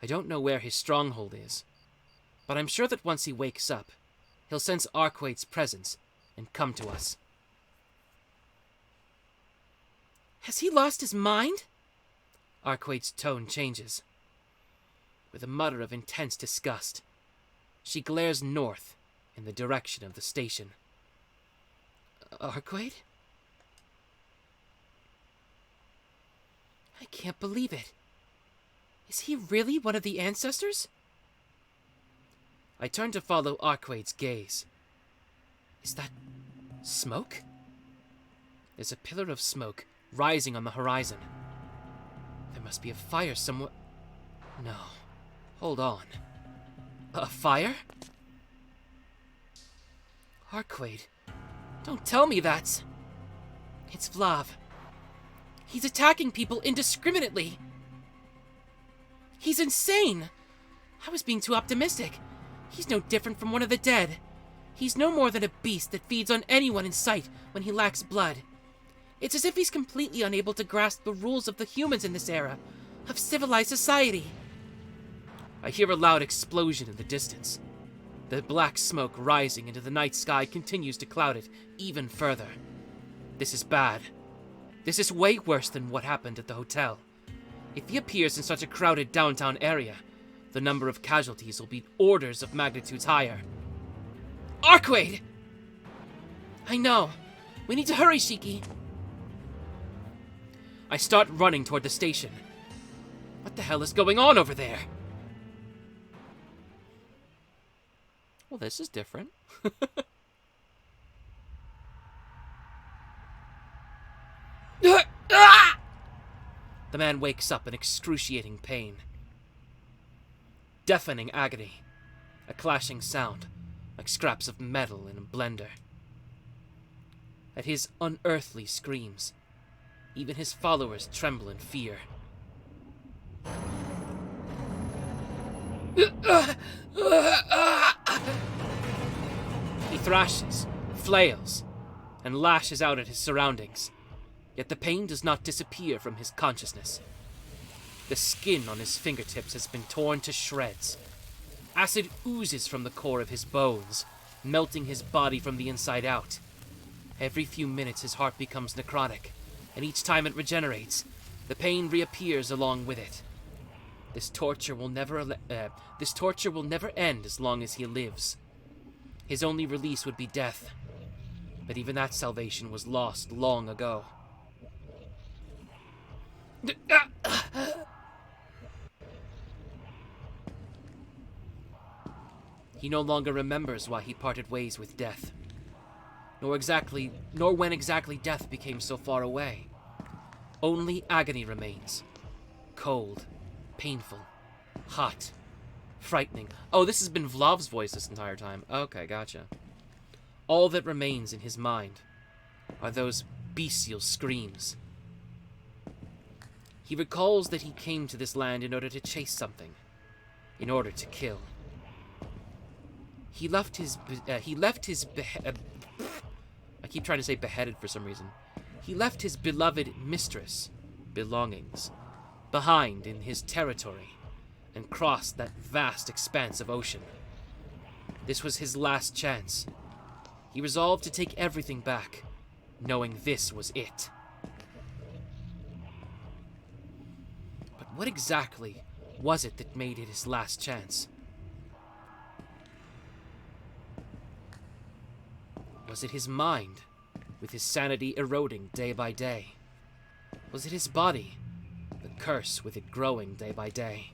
I don't know where his stronghold is, but I'm sure that once he wakes up, he'll sense Arcueid's presence and come to us. Has he lost his mind? Arcueid's tone changes. With a mutter of intense disgust, she glares north in the direction of the station. Arcueid? I can't believe it. Is he really one of the ancestors? I turn to follow Arcueid's gaze. Is that smoke? There's a pillar of smoke rising on the horizon. There must be a fire somewhere. No. Hold on. A fire? Arcueid, don't tell me that. It's Vlav. He's attacking people indiscriminately. He's insane. I was being too optimistic. He's no different from one of the dead. He's no more than a beast that feeds on anyone in sight when he lacks blood. It's as if he's completely unable to grasp the rules of the humans in this era, of civilized society. I hear a loud explosion in the distance. The black smoke rising into the night sky continues to cloud it even further. This is bad. This is way worse than what happened at the hotel. If he appears in such a crowded downtown area, the number of casualties will be orders of magnitudes higher. Arcueid! I know. We need to hurry, Shiki. I start running toward the station. What the hell is going on over there? Well, this is different. The man wakes up in excruciating pain. Deafening agony. A clashing sound, like scraps of metal in a blender. At his unearthly screams, even his followers tremble in fear. He thrashes, flails, and lashes out at his surroundings, yet the pain does not disappear from his consciousness. The skin on his fingertips has been torn to shreds. Acid oozes from the core of his bones, melting his body from the inside out. Every few minutes his heart becomes necrotic, and each time it regenerates, the pain reappears along with it. This torture will never end as long as he lives. His only release would be death, but even that salvation was lost long ago. He no longer remembers why he parted ways with death, nor when exactly death became so far away. Only agony remains. Cold, painful, hot, frightening. Oh, this has been Vlav's voice this entire time. Okay, gotcha. All that remains in his mind are those bestial screams. He recalls that he came to this land in order to chase something, in order to kill. I keep trying to say beheaded for some reason. He left his beloved mistress, belongings, behind in his territory and crossed that vast expanse of ocean. This was his last chance. He resolved to take everything back, knowing this was it. But what exactly was it that made it his last chance? Was it his mind, with his sanity eroding day by day? Was it his body, the curse with it growing day by day?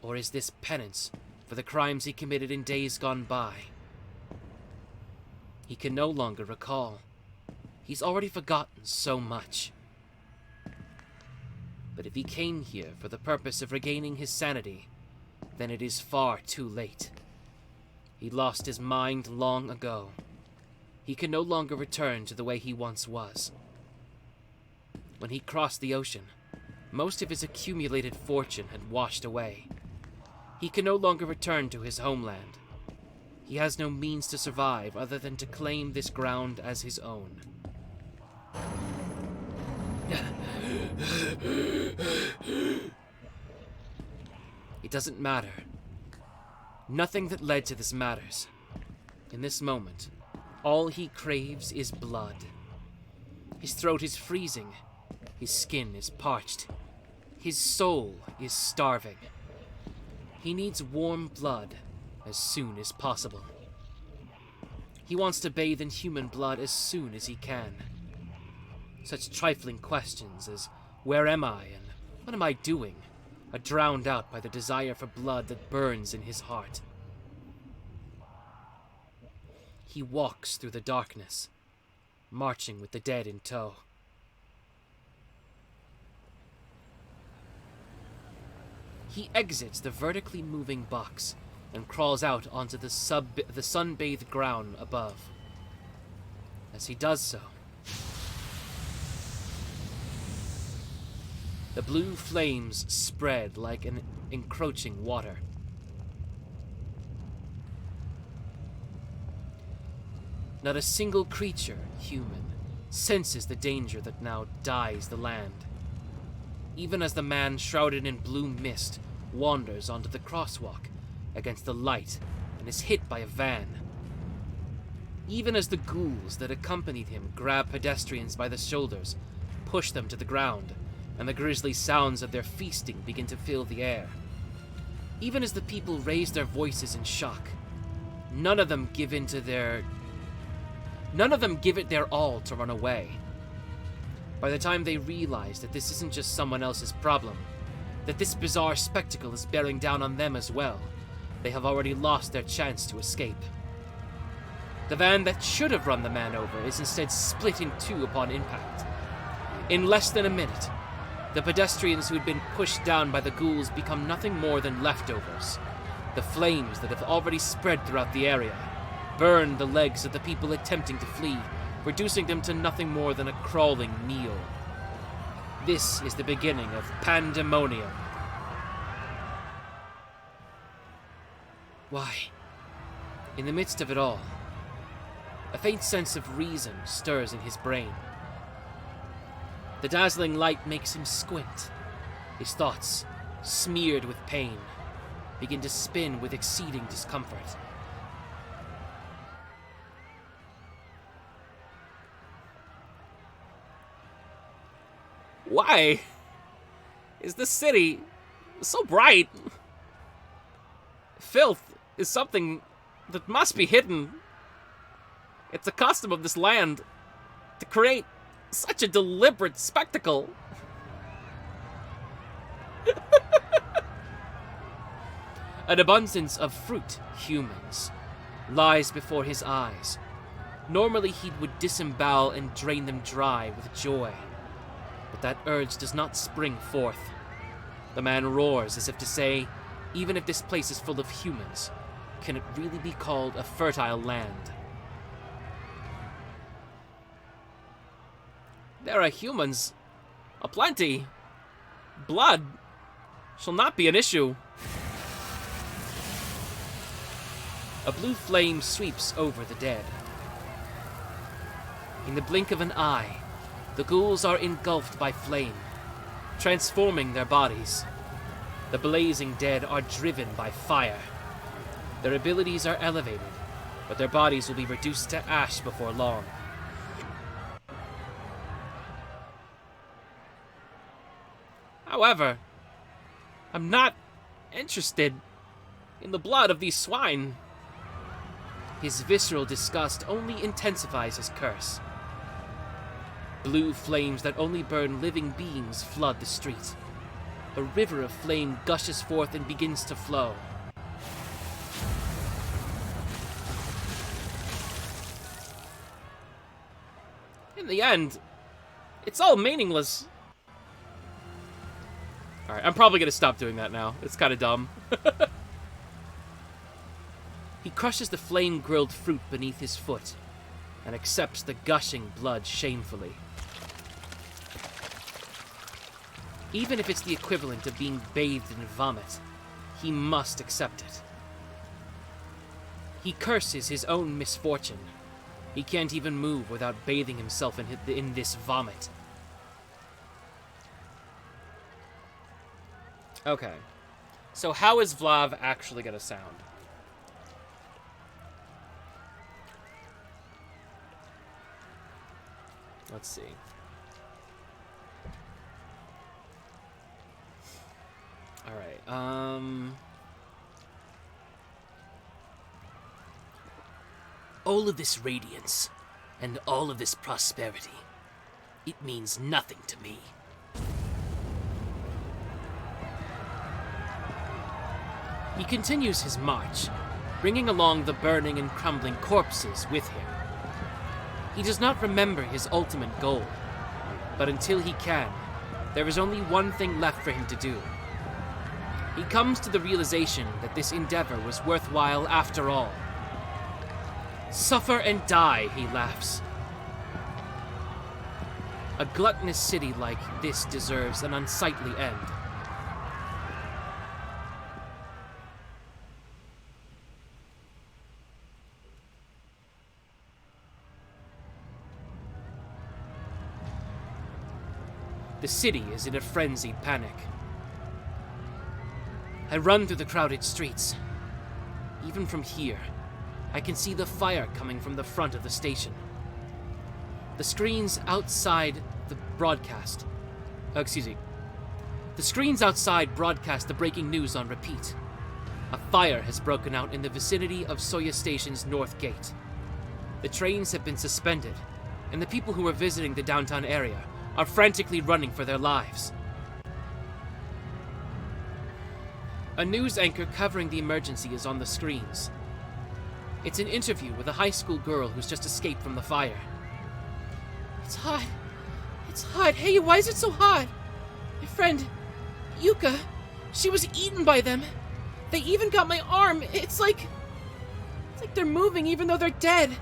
Or is this penance for the crimes he committed in days gone by? He can no longer recall. He's already forgotten so much. But if he came here for the purpose of regaining his sanity, then it is far too late. He lost his mind long ago. He can no longer return to the way he once was. When he crossed the ocean, most of his accumulated fortune had washed away. He can no longer return to his homeland. He has no means to survive other than to claim this ground as his own. It doesn't matter. Nothing that led to this matters. In this moment, all he craves is blood. His throat is freezing. His skin is parched. His soul is starving. He needs warm blood as soon as possible. He wants to bathe in human blood as soon as he can. Such trifling questions as, where am I and what am I doing, are drowned out by the desire for blood that burns in his heart. He walks through the darkness, marching with the dead in tow. He exits the vertically moving box and crawls out onto the sun-bathed ground above. As he does so, the blue flames spread like an encroaching water. Not a single creature, human, senses the danger that now dyes the land. Even as the man shrouded in blue mist wanders onto the crosswalk against the light and is hit by a van. Even as the ghouls that accompanied him grab pedestrians by the shoulders, push them to the ground, and the grisly sounds of their feasting begin to fill the air. Even as the people raise their voices in shock, none of them give it their all to run away. By the time they realize that this isn't just someone else's problem, that this bizarre spectacle is bearing down on them as well, they have already lost their chance to escape. The van that should have run the man over is instead split in two upon impact. In less than a minute, the pedestrians who had been pushed down by the ghouls become nothing more than leftovers. The flames that have already spread throughout the area burn the legs of the people attempting to flee, reducing them to nothing more than a crawling meal. This is the beginning of pandemonium. Why, in the midst of it all, a faint sense of reason stirs in his brain. The dazzling light makes him squint. His thoughts, smeared with pain, begin to spin with exceeding discomfort. Why is the city so bright? Filth is something that must be hidden. It's a custom of this land to create such a deliberate spectacle. An abundance of fruit, humans, lies before his eyes. Normally he would disembowel and drain them dry with joy. But that urge does not spring forth. The man roars as if to say, even if this place is full of humans, can it really be called a fertile land? There are humans, aplenty. Blood shall not be an issue. A blue flame sweeps over the dead. In the blink of an eye, the ghouls are engulfed by flame, transforming their bodies. The blazing dead are driven by fire. Their abilities are elevated, but their bodies will be reduced to ash before long. However, I'm not interested in the blood of these swine. His visceral disgust only intensifies his curse. Blue flames that only burn living beings flood the street. A river of flame gushes forth and begins to flow. In the end, it's all meaningless. Alright, I'm probably gonna stop doing that now. It's kinda dumb. He crushes the flame-grilled fruit beneath his foot and accepts the gushing blood shamefully. Even if it's the equivalent of being bathed in vomit, he must accept it. He curses his own misfortune. He can't even move without bathing himself in this vomit. Okay. So how is Vlav actually gonna sound? Let's see. Alright, all of this radiance, and all of this prosperity, it means nothing to me. He continues his march, bringing along the burning and crumbling corpses with him. He does not remember his ultimate goal, but until he can, there is only one thing left for him to do. He comes to the realization that this endeavor was worthwhile after all. Suffer and die, he laughs. A gluttonous city like this deserves an unsightly end. The city is in a frenzied panic. I run through the crowded streets. Even from here, I can see the fire coming from the front of the station. The screens outside broadcast the breaking news on repeat. A fire has broken out in the vicinity of Soya Station's north gate. The trains have been suspended, and the people who are visiting the downtown area are frantically running for their lives. A news anchor covering the emergency is on the screens. It's an interview with a high school girl who's just escaped from the fire. It's hot. It's hot. Hey, why is it so hot? My friend, Yuka, she was eaten by them. They even got my arm. It's like they're moving even though they're dead.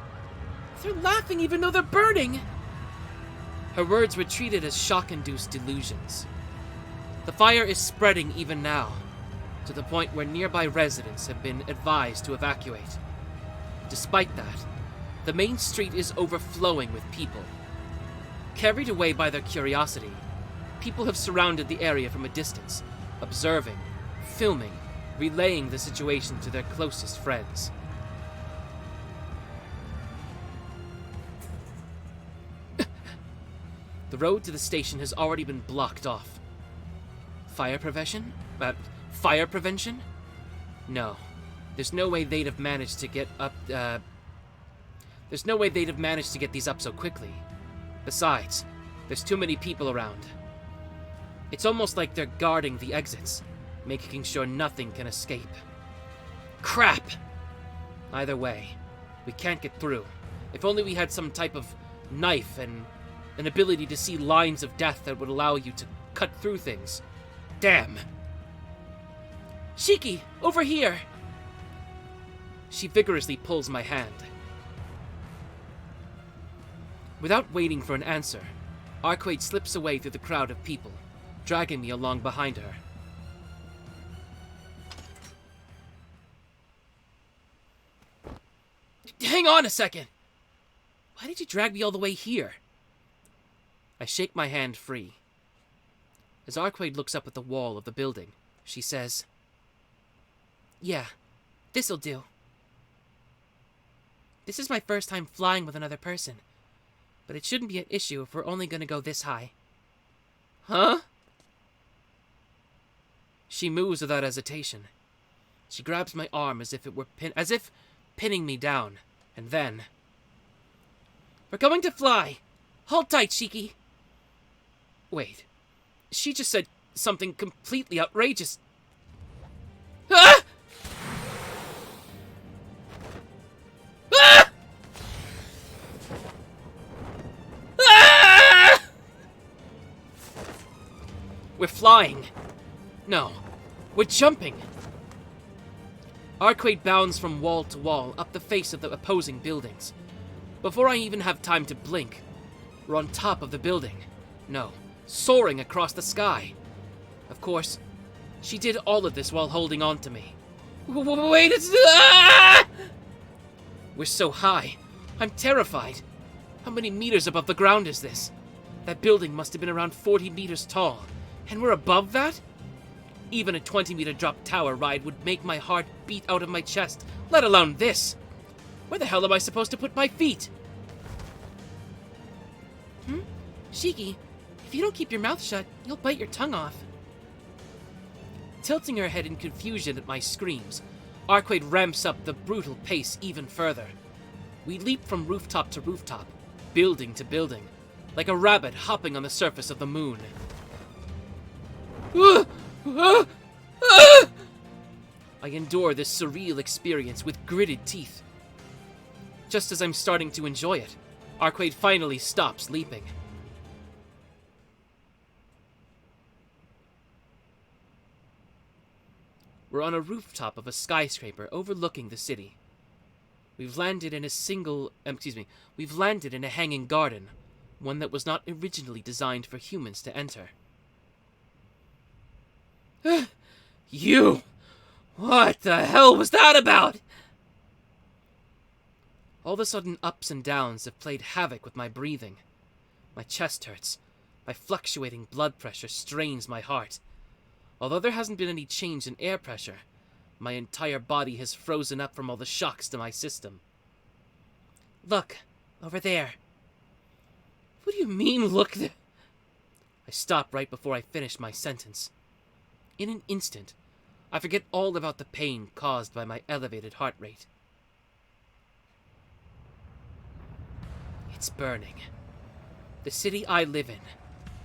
They're laughing even though they're burning. Her words were treated as shock-induced delusions. The fire is spreading even now, to the point where nearby residents have been advised to evacuate. Despite that, the main street is overflowing with people. Carried away by their curiosity, people have surrounded the area from a distance, observing, filming, relaying the situation to their closest friends. The road to the station has already been blocked off. Fire prevention? Fire prevention? No. There's no way they'd have managed to get up, There's no way they'd have managed to get these up so quickly. Besides, there's too many people around. It's almost like they're guarding the exits, making sure nothing can escape. Crap! Either way, we can't get through. If only we had some type of knife and an ability to see lines of death that would allow you to cut through things. Damn! Shiki, over here! She vigorously pulls my hand. Without waiting for an answer, Arcueid slips away through the crowd of people, dragging me along behind her. Hang on a second! Why did you drag me all the way here? I shake my hand free. As Arcueid looks up at the wall of the building, she says, "Yeah, this'll do." This is my first time flying with another person, but it shouldn't be an issue if we're only gonna go this high. Huh? She moves without hesitation. She grabs my arm as if it were pinning me down, and then... We're going to fly! Hold tight, Shiki! Wait, she just said something completely outrageous. Ah! Ah! Ah! We're flying. No, we're jumping. Arcueid bounds from wall to wall up the face of the opposing buildings. Before I even have time to blink, we're on top of the building. No, soaring across the sky. Of course, she did all of this while holding on to me. Wait, it's... Ah! We're so high. I'm terrified. How many meters above the ground is this? That building must have been around 40 meters tall. And we're above that? Even a 20-meter drop tower ride would make my heart beat out of my chest, let alone this. Where the hell am I supposed to put my feet? Shiki, if you don't keep your mouth shut, you'll bite your tongue off. Tilting her head in confusion at my screams, Arcueid ramps up the brutal pace even further. We leap from rooftop to rooftop, building to building, like a rabbit hopping on the surface of the moon. I endure this surreal experience with gritted teeth. Just as I'm starting to enjoy it, Arcueid finally stops leaping. We're on a rooftop of a skyscraper overlooking the city. We've landed in a hanging garden, one that was not originally designed for humans to enter. You! What the hell was that about? All the sudden ups and downs have played havoc with my breathing. My chest hurts. My fluctuating blood pressure strains my heart. Although there hasn't been any change in air pressure, my entire body has frozen up from all the shocks to my system. Look, over there. What do you mean, look there? I stop right before I finish my sentence. In an instant, I forget all about the pain caused by my elevated heart rate. It's burning. The city I live in,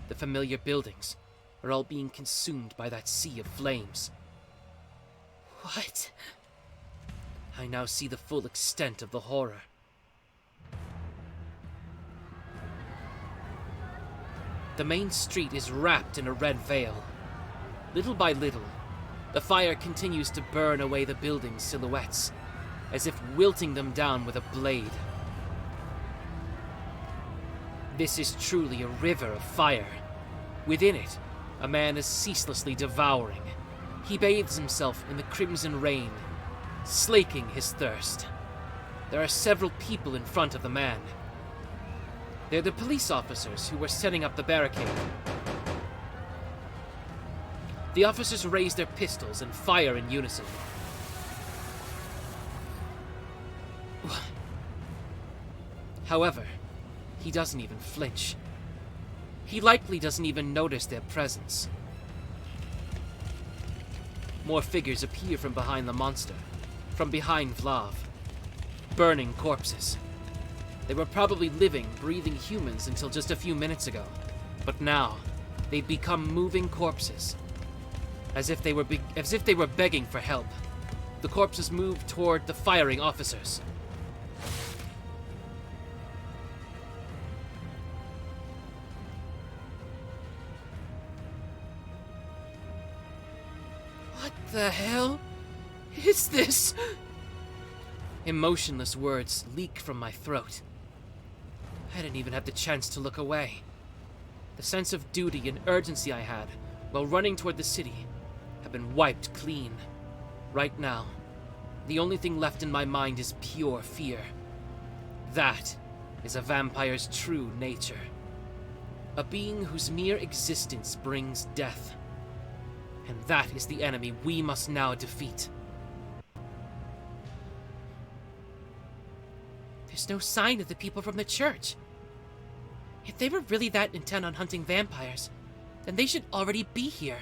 the familiar buildings, are all being consumed by that sea of flames. What? I now see the full extent of the horror. The main street is wrapped in a red veil. Little by little, the fire continues to burn away the building's silhouettes, as if wilting them down with a blade. This is truly a river of fire. Within it, a man is ceaselessly devouring. He bathes himself in the crimson rain, slaking his thirst. There are several people in front of the man. They're the police officers who were setting up the barricade. The officers raise their pistols and fire in unison. However, he doesn't even flinch. He likely doesn't even notice their presence. More figures appear from behind the monster, from behind Vlav. Burning corpses. They were probably living, breathing humans until just a few minutes ago, but now they've become moving corpses. As if they were begging for help. The corpses move toward the firing officers. What the hell is this? Emotionless words leak from my throat. I didn't even have the chance to look away. The sense of duty and urgency I had while running toward the city have been wiped clean. Right now, the only thing left in my mind is pure fear. That is a vampire's true nature. A being whose mere existence brings death. And that is the enemy we must now defeat. There's no sign of the people from the church. If they were really that intent on hunting vampires, then they should already be here.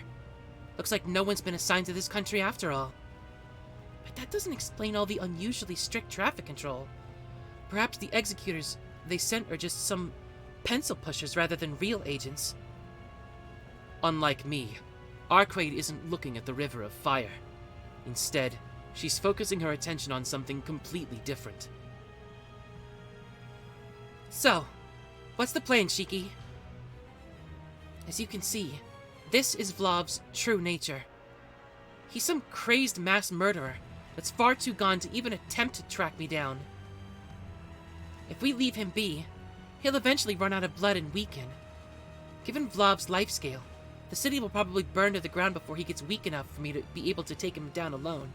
Looks like no one's been assigned to this country after all. But that doesn't explain all the unusually strict traffic control. Perhaps the executors they sent are just some pencil pushers rather than real agents. Unlike me, Arcueid isn't looking at the river of fire. Instead, she's focusing her attention on something completely different. So, what's the plan, Shiki? As you can see, this is Vlov's true nature. He's some crazed mass murderer that's far too gone to even attempt to track me down. If we leave him be, he'll eventually run out of blood and weaken. Given Vlov's life scale, the city will probably burn to the ground before he gets weak enough for me to be able to take him down alone.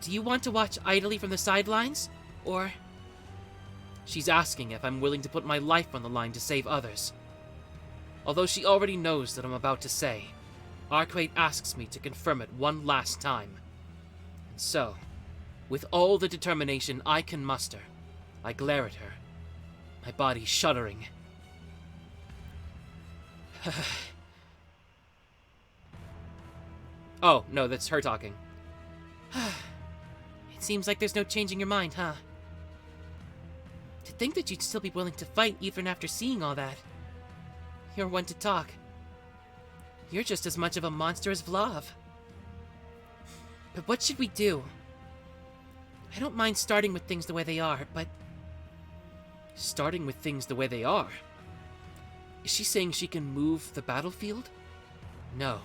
Do you want to watch idly from the sidelines, or... She's asking if I'm willing to put my life on the line to save others. Although she already knows that I'm about to say, Arcueid asks me to confirm it one last time. And so, with all the determination I can muster, I glare at her, my body shuddering. Oh, no, that's her talking. It seems like there's no changing your mind, huh? To think that you'd still be willing to fight even after seeing all that. You're one to talk. You're just as much of a monster as Vlov. But what should we do? I don't mind starting with things the way they are, but... Starting with things the way they are? Is she saying she can move the battlefield? No.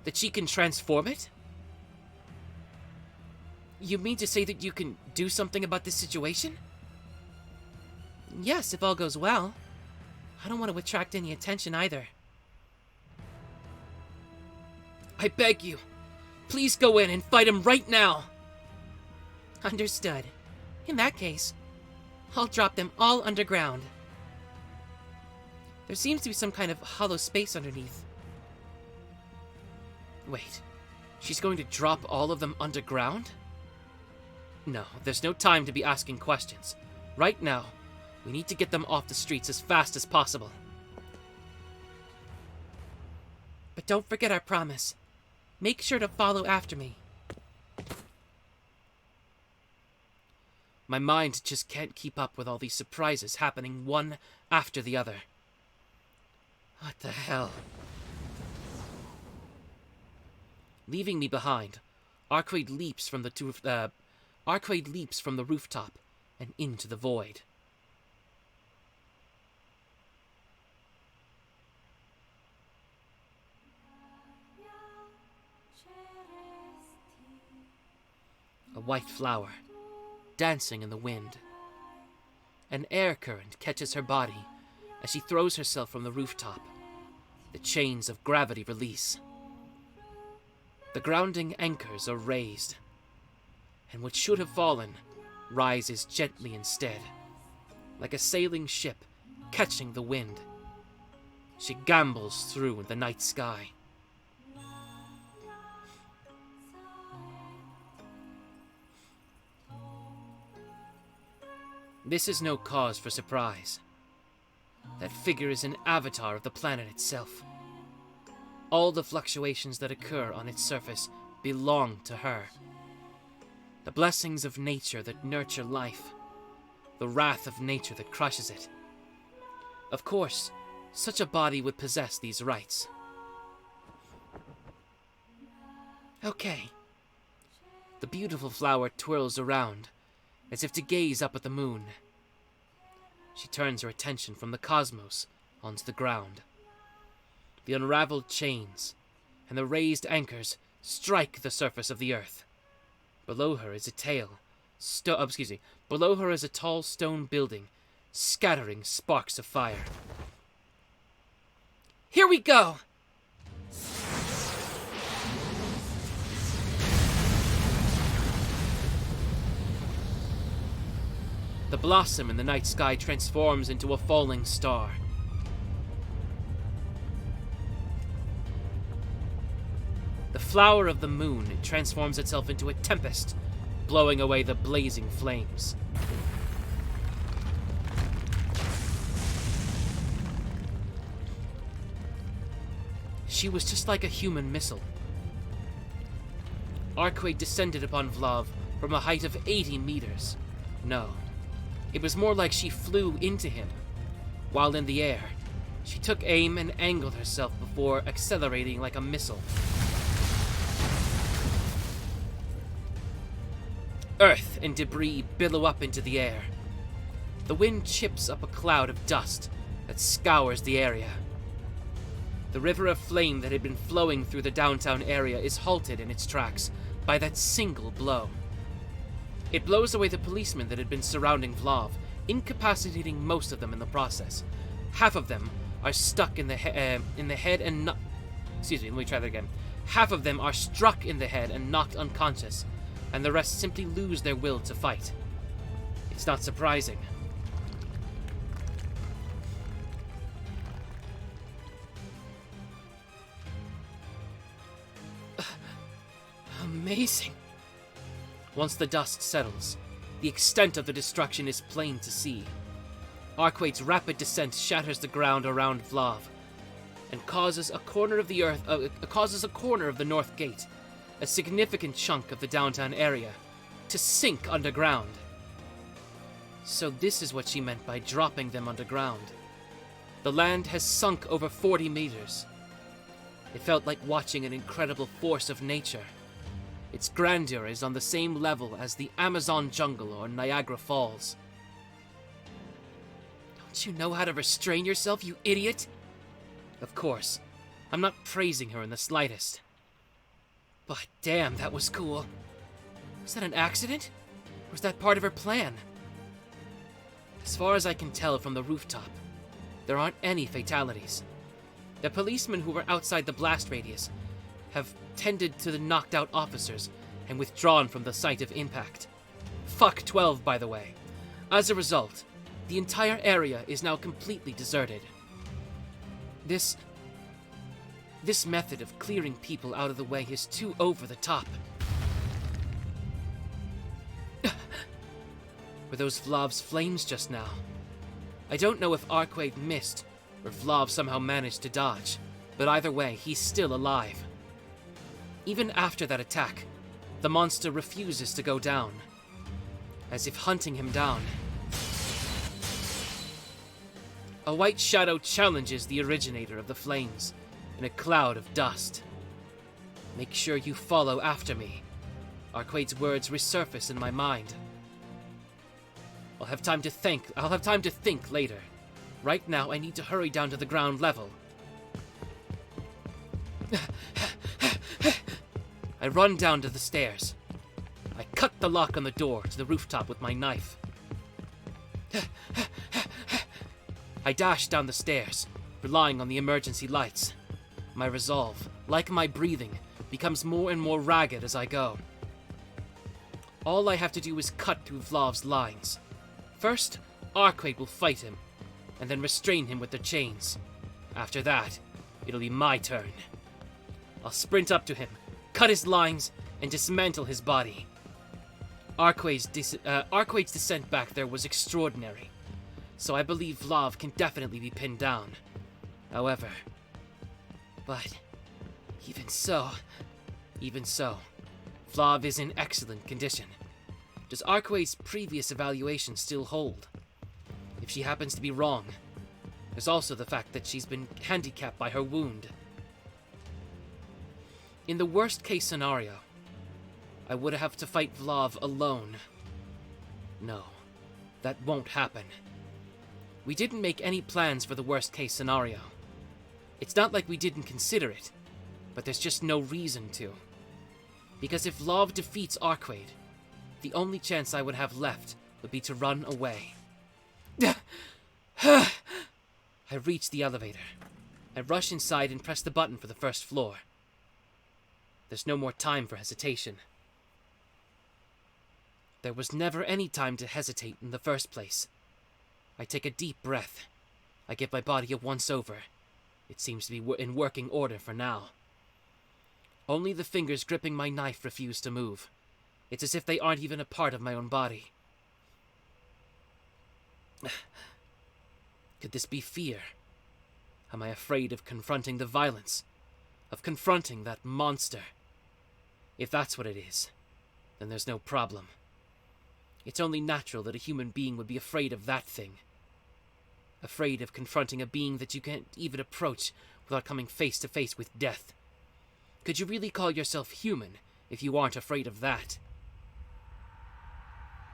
That she can transform it? You mean to say that you can do something about this situation? Yes, if all goes well. I don't want to attract any attention either. I beg you, please go in and fight him right now! Understood. In that case, I'll drop them all underground. There seems to be some kind of hollow space underneath. Wait, she's going to drop all of them underground? No, there's no time to be asking questions. Right now, we need to get them off the streets as fast as possible. But don't forget our promise. Make sure to follow after me. My mind just can't keep up with all these surprises happening one after the other. What the hell? Leaving me behind, Arcueid leaps from the rooftop and into the void. A white flower, dancing in the wind. An air current catches her body as she throws herself from the rooftop. The chains of gravity release. The grounding anchors are raised, and what should have fallen rises gently instead, like a sailing ship catching the wind. She gambols through the night sky. This is no cause for surprise. That figure is an avatar of the planet itself. All the fluctuations that occur on its surface belong to her. The blessings of nature that nurture life. The wrath of nature that crushes it. Of course, such a body would possess these rights. Okay. The beautiful flower twirls around, as if to gaze up at the moon. She turns her attention from the cosmos onto the ground. The unraveled chains and the raised anchors strike the surface of the earth. Below her is Below her is a tall stone building, scattering sparks of fire. Here we go! The blossom in the night sky transforms into a falling star. The flower of the moon transforms itself into a tempest, blowing away the blazing flames. She was just like a human missile. Arcueid descended upon Vlav from a height of 80 meters. No, it was more like she flew into him. While in the air, she took aim and angled herself before accelerating like a missile. Earth and debris billow up into the air. The wind chips up a cloud of dust that scours the area. The river of flame that had been flowing through the downtown area is halted in its tracks by that single blow. It blows away the policemen that had been surrounding Vlav, incapacitating most of them in the process. Half of them are stuck in the head and Excuse me, let me try that again. Half of them are struck in the head and knocked unconscious, and the rest simply lose their will to fight. It's not surprising. Amazing. Once the dust settles, the extent of the destruction is plain to see. Arcueid's rapid descent shatters the ground around Vlav and causes a corner of the north gate, a significant chunk of the downtown area, to sink underground. So this is what she meant by dropping them underground. The land has sunk over 40 meters. It felt like watching an incredible force of nature. Its grandeur is on the same level as the Amazon jungle or Niagara Falls. Don't you know how to restrain yourself, you idiot? Of course, I'm not praising her in the slightest. But damn, that was cool. Was that an accident? Or was that part of her plan? As far as I can tell from the rooftop, there aren't any fatalities. The policemen who were outside the blast radius have tended to the knocked out officers and withdrawn from the site of impact. Fuck 12, by the way. As a result, the entire area is now completely deserted. This method of clearing people out of the way is too over the top. Were those Vlav's flames just now? I don't know if Arcueid missed, or Vlav somehow managed to dodge, but either way, he's still alive. Even after that attack, the monster refuses to go down, as if hunting him down. A white shadow challenges the originator of the flames in a cloud of dust. Make sure you follow after me. Arcueid's words resurface in my mind. I'll have time to think later. Right now, I need to hurry down to the ground level. I run down to the stairs. I cut the lock on the door to the rooftop with my knife. I dash down the stairs, relying on the emergency lights. My resolve, like my breathing, becomes more and more ragged as I go. All I have to do is cut through Vlav's lines. First, Arcueid will fight him, and then restrain him with the chains. After that, it'll be my turn. I'll sprint up to him, cut his lines, and dismantle his body. Arcueid's descent back there was extraordinary, so I believe Vlav can definitely be pinned down. However, but even so, Vlav is in excellent condition. Does Arcueid's previous evaluation still hold? If she happens to be wrong, there's also the fact that she's been handicapped by her wound. In the worst case scenario, I would have to fight Vlav alone. No, that won't happen. We didn't make any plans for the worst case scenario. It's not like we didn't consider it, but there's just no reason to. Because if Vlav defeats Arcueid, the only chance I would have left would be to run away. I reach the elevator. I rush inside and press the button for the first floor. There's no more time for hesitation. There was never any time to hesitate in the first place. I take a deep breath. I give my body a once-over. It seems to be in working order for now. Only the fingers gripping my knife refuse to move. It's as if they aren't even a part of my own body. Could this be fear? Am I afraid of confronting the violence? Of confronting that monster? If that's what it is, then there's no problem. It's only natural that a human being would be afraid of that thing. Afraid of confronting a being that you can't even approach without coming face to face with death. Could you really call yourself human if you aren't afraid of that?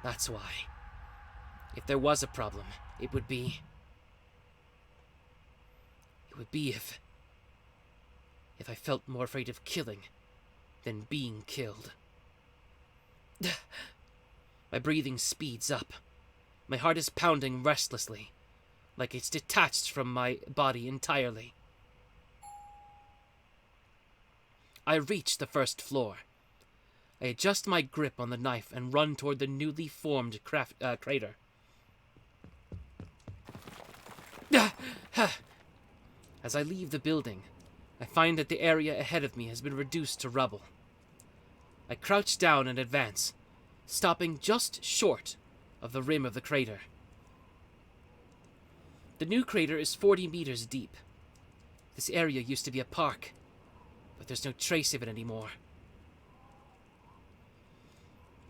That's why. If there was a problem, it would be if I felt more afraid of killing than being killed. My breathing speeds up. My heart is pounding restlessly, like it's detached from my body entirely. I reach the first floor. I adjust my grip on the knife and run toward the newly formed crater. As I leave the building, I find that the area ahead of me has been reduced to rubble. I crouch down and advance, stopping just short of the rim of the crater. The new crater is 40 meters deep. This area used to be a park, but there's no trace of it anymore.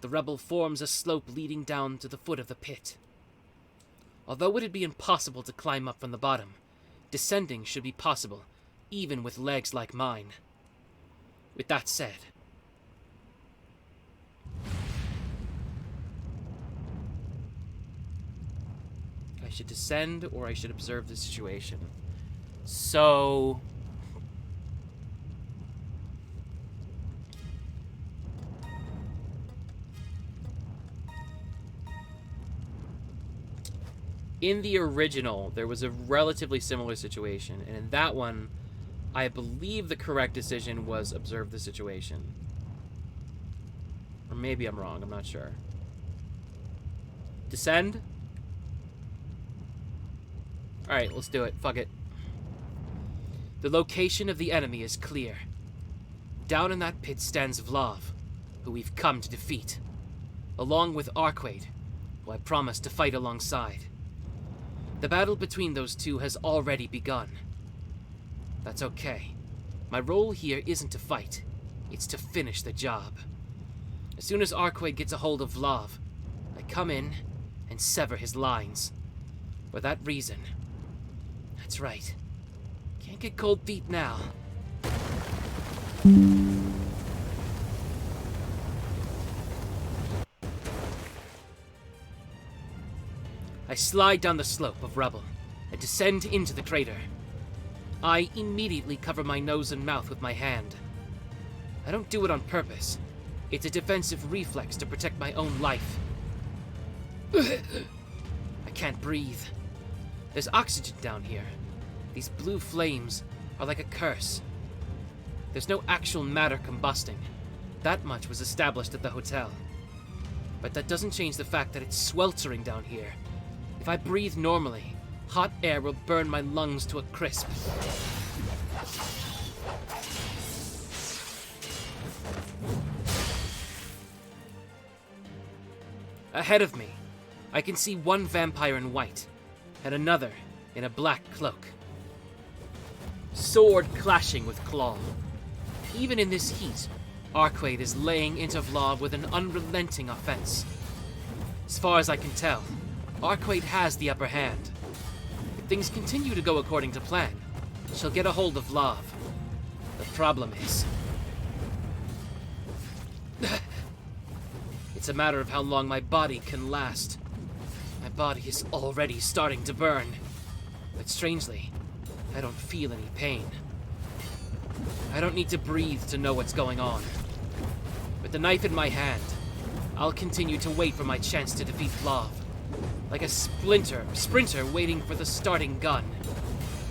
The rubble forms a slope leading down to the foot of the pit. Although it'd be impossible to climb up from the bottom, descending should be possible, even with legs like mine. With that said, I should descend or I should observe the situation. So in the original, there was a relatively similar situation, and in that one, I believe the correct decision was observe the situation. Or maybe I'm wrong, I'm not sure. Descend? Alright, let's do it. Fuck it. The location of the enemy is clear. Down in that pit stands Vlav, who we've come to defeat, along with Arcueid, who I promised to fight alongside. The battle between those two has already begun. That's okay. My role here isn't to fight, it's to finish the job. As soon as Arcueid gets a hold of Vlav, I come in and sever his lines. For that reason. That's right. Can't get cold feet now. I slide down the slope of rubble and descend into the crater. I immediately cover my nose and mouth with my hand. I don't do it on purpose. It's a defensive reflex to protect my own life. I can't breathe. There's oxygen down here. These blue flames are like a curse. There's no actual matter combusting. That much was established at the hotel. But that doesn't change the fact that it's sweltering down here. If I breathe normally, hot air will burn my lungs to a crisp. Ahead of me, I can see one vampire in white, and another in a black cloak. Sword clashing with claw. Even in this heat, Arcueid is laying into Vlad with an unrelenting offense. As far as I can tell, Arcueid has the upper hand. If things continue to go according to plan, she'll get a hold of Vlad. The problem is, it's a matter of how long my body can last. My body is already starting to burn, but strangely, I don't feel any pain. I don't need to breathe to know what's going on. With the knife in my hand, I'll continue to wait for my chance to defeat Vlad. Like a sprinter waiting for the starting gun,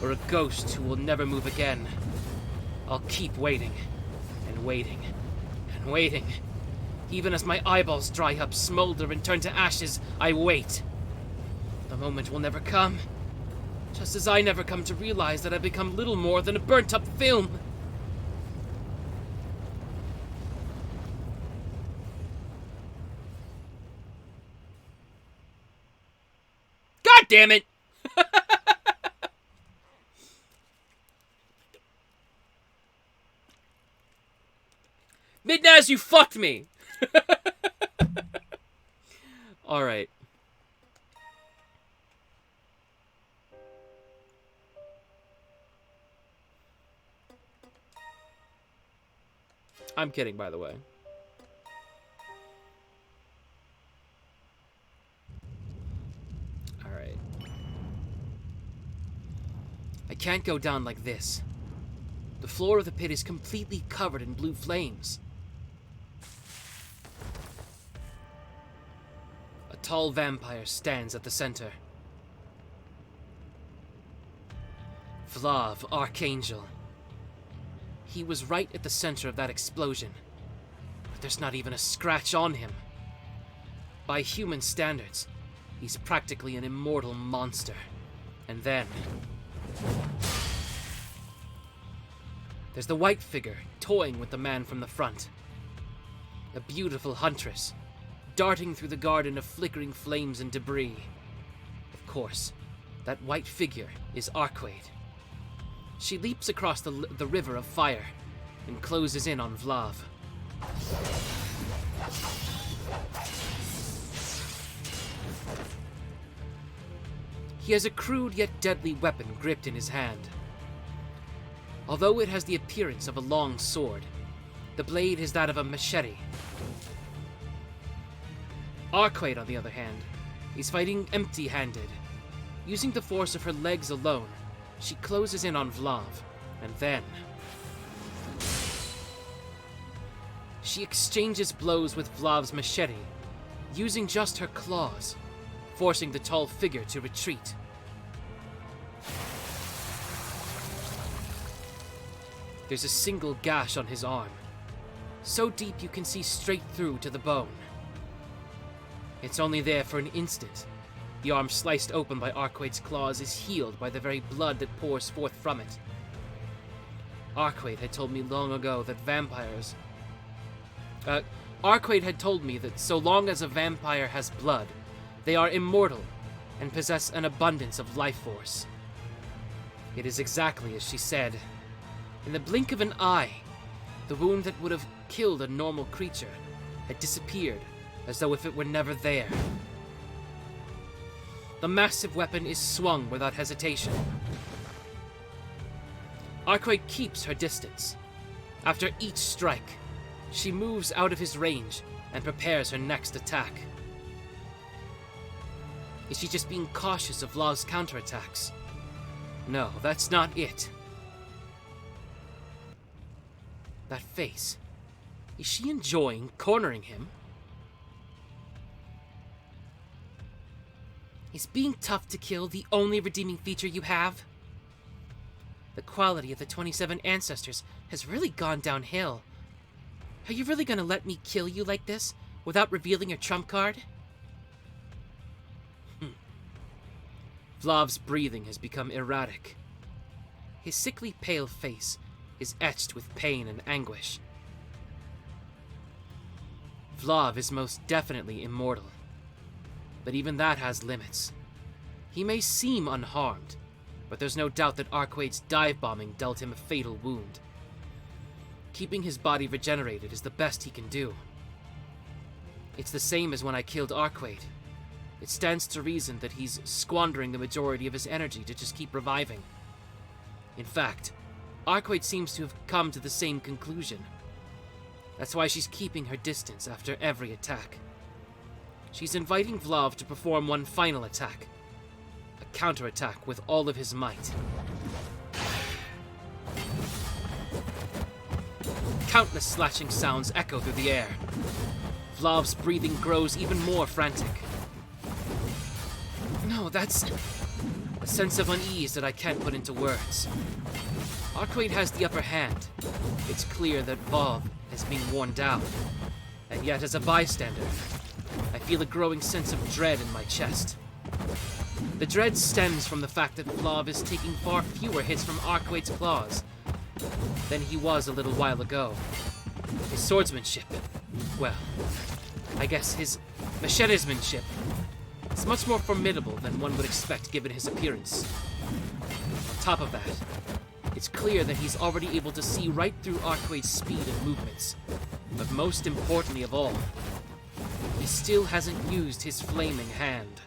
or a ghost who will never move again. I'll keep waiting, and waiting, and waiting. Even as my eyeballs dry up, smolder, and turn to ashes, I wait. The moment will never come, just as I never come to realize that I've become little more than a burnt-up film. damn it! Midnaz, you fucked me! Alright. I'm kidding, by the way. Alright. I can't go down like this. The floor of the pit is completely covered in blue flames. A tall vampire stands at the center. Vlav, Archangel. He was right at the center of that explosion. But there's not even a scratch on him. By human standards, he's practically an immortal monster. And then... there's the white figure toying with the man from the front. A beautiful huntress, darting through the garden of flickering flames and debris. Of course, that white figure is Arcueid. She leaps across the river of fire and closes in on Vlav. He has a crude yet deadly weapon gripped in his hand. Although it has the appearance of a long sword, the blade is that of a machete. Arcueid, on the other hand, is fighting empty-handed. Using the force of her legs alone, she closes in on Vlav, and then... she exchanges blows with Vlav's machete, using just her claws, forcing the tall figure to retreat. There's a single gash on his arm, so deep you can see straight through to the bone. It's only there for an instant. The arm sliced open by Arcueid's claws is healed by the very blood that pours forth from it. Arcueid had told me long ago that vampires... Arcueid had told me that so long as a vampire has blood, they are immortal and possess an abundance of life force. It is exactly as she said. In the blink of an eye, the wound that would have killed a normal creature had disappeared, as though if it were never there. The massive weapon is swung without hesitation. Arcueid keeps her distance. After each strike, she moves out of his range and prepares her next attack. Is she just being cautious of Vlav's counterattacks? No, that's not it. That face. Is she enjoying cornering him? Is being tough to kill the only redeeming feature you have? The quality of the 27 ancestors has really gone downhill. Are you really gonna let me kill you like this, without revealing your trump card? Vlav's breathing has become erratic. His sickly pale face is etched with pain and anguish. Vlav is most definitely immortal. But even that has limits. He may seem unharmed, but there's no doubt that Arcueid's dive bombing dealt him a fatal wound. Keeping his body regenerated is the best he can do. It's the same as when I killed Arcueid. It stands to reason that he's squandering the majority of his energy to just keep reviving. In fact, Arcueid seems to have come to the same conclusion. That's why she's keeping her distance after every attack. She's inviting Vlav to perform one final attack. A counterattack with all of his might. Countless slashing sounds echo through the air. Vlav's breathing grows even more frantic. No, that's a sense of unease that I can't put into words. Arcueid has the upper hand. It's clear that Vlav is being worn down. And yet, as a bystander, I feel a growing sense of dread in my chest. The dread stems from the fact that Vlav is taking far fewer hits from Arcueid's claws than he was a little while ago. His swordsmanship, well, I guess his machetismanship It's much more formidable than one would expect given his appearance. On top of that, it's clear that he's already able to see right through Arcueid's speed and movements. But most importantly of all, he still hasn't used his flaming hand.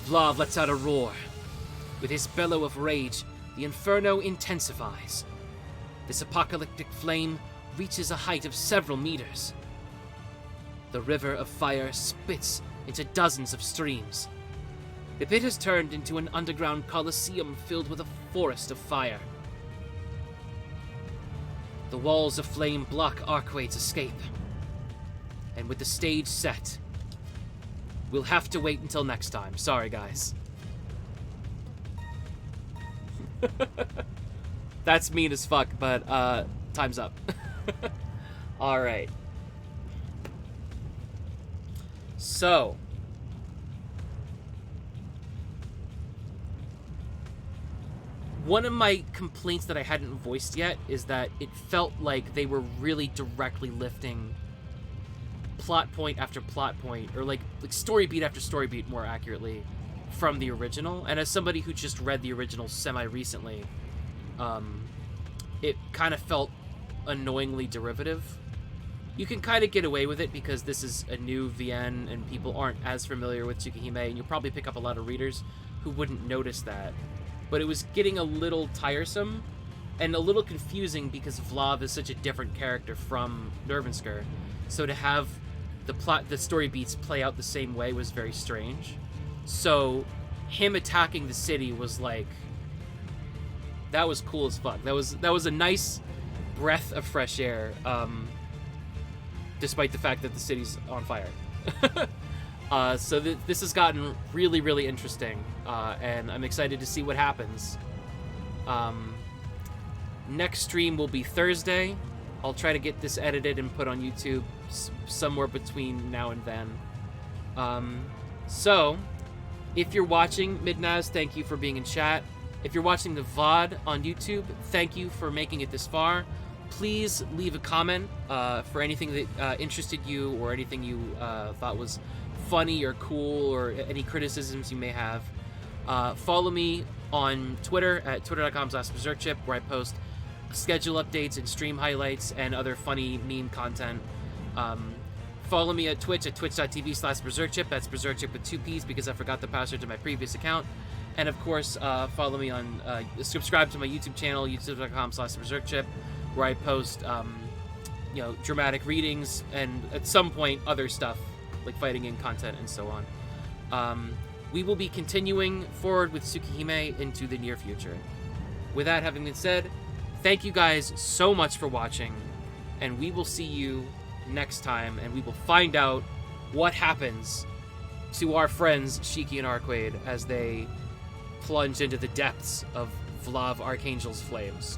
Vlav lets out a roar. With his bellow of rage, the inferno intensifies. This apocalyptic flame reaches a height of several meters. The river of fire spits into dozens of streams. The pit has turned into an underground coliseum filled with a forest of fire. The walls of flame block Arcueid's escape. And with the stage set, we'll have to wait until next time. Sorry, guys. That's mean as fuck, but, time's up. Alright. So. One of my complaints that I hadn't voiced yet is that it felt like they were really directly lifting plot point after plot point, or like story beat after story beat, more accurately, from the original. And as somebody who just read the original semi-recently, it kind of felt annoyingly derivative. You can kind of get away with it because this is a new VN and people aren't as familiar with Tsukihime, and you'll probably pick up a lot of readers who wouldn't notice that. But it was getting a little tiresome and a little confusing because Vlav is such a different character from Nervensker. So to have the story beats play out the same way was very strange. So him attacking the city was like, that was cool as fuck. That was a nice breath of fresh air, despite the fact that the city's on fire. So this has gotten really, really interesting, and I'm excited to see what happens. Next stream will be Thursday. I'll try to get this edited and put on YouTube somewhere between now and then. So, if you're watching, Midnaz, thank you for being in chat. If you're watching the VOD on YouTube, thank you for making it this far. Please leave a comment for anything that interested you or anything you thought was funny or cool or any criticisms you may have. Follow me on Twitter at twitter.com/BerserkChip, where I post schedule updates and stream highlights and other funny meme content. Follow me at Twitch at twitch.tv/BerserkChip. That's BerserkChip with 2 P's because I forgot the password to my previous account. And of course, follow me on, subscribe to my YouTube channel, youtube.com/BerserkChip, where I post, dramatic readings and at some point other stuff like fighting game content and so on. We will be continuing forward with Tsukihime into the near future. With that having been said, thank you guys so much for watching, and we will see you next time, and we will find out what happens to our friends Shiki and Arcueid as they plunge into the depths of Vlav Archangel's flames.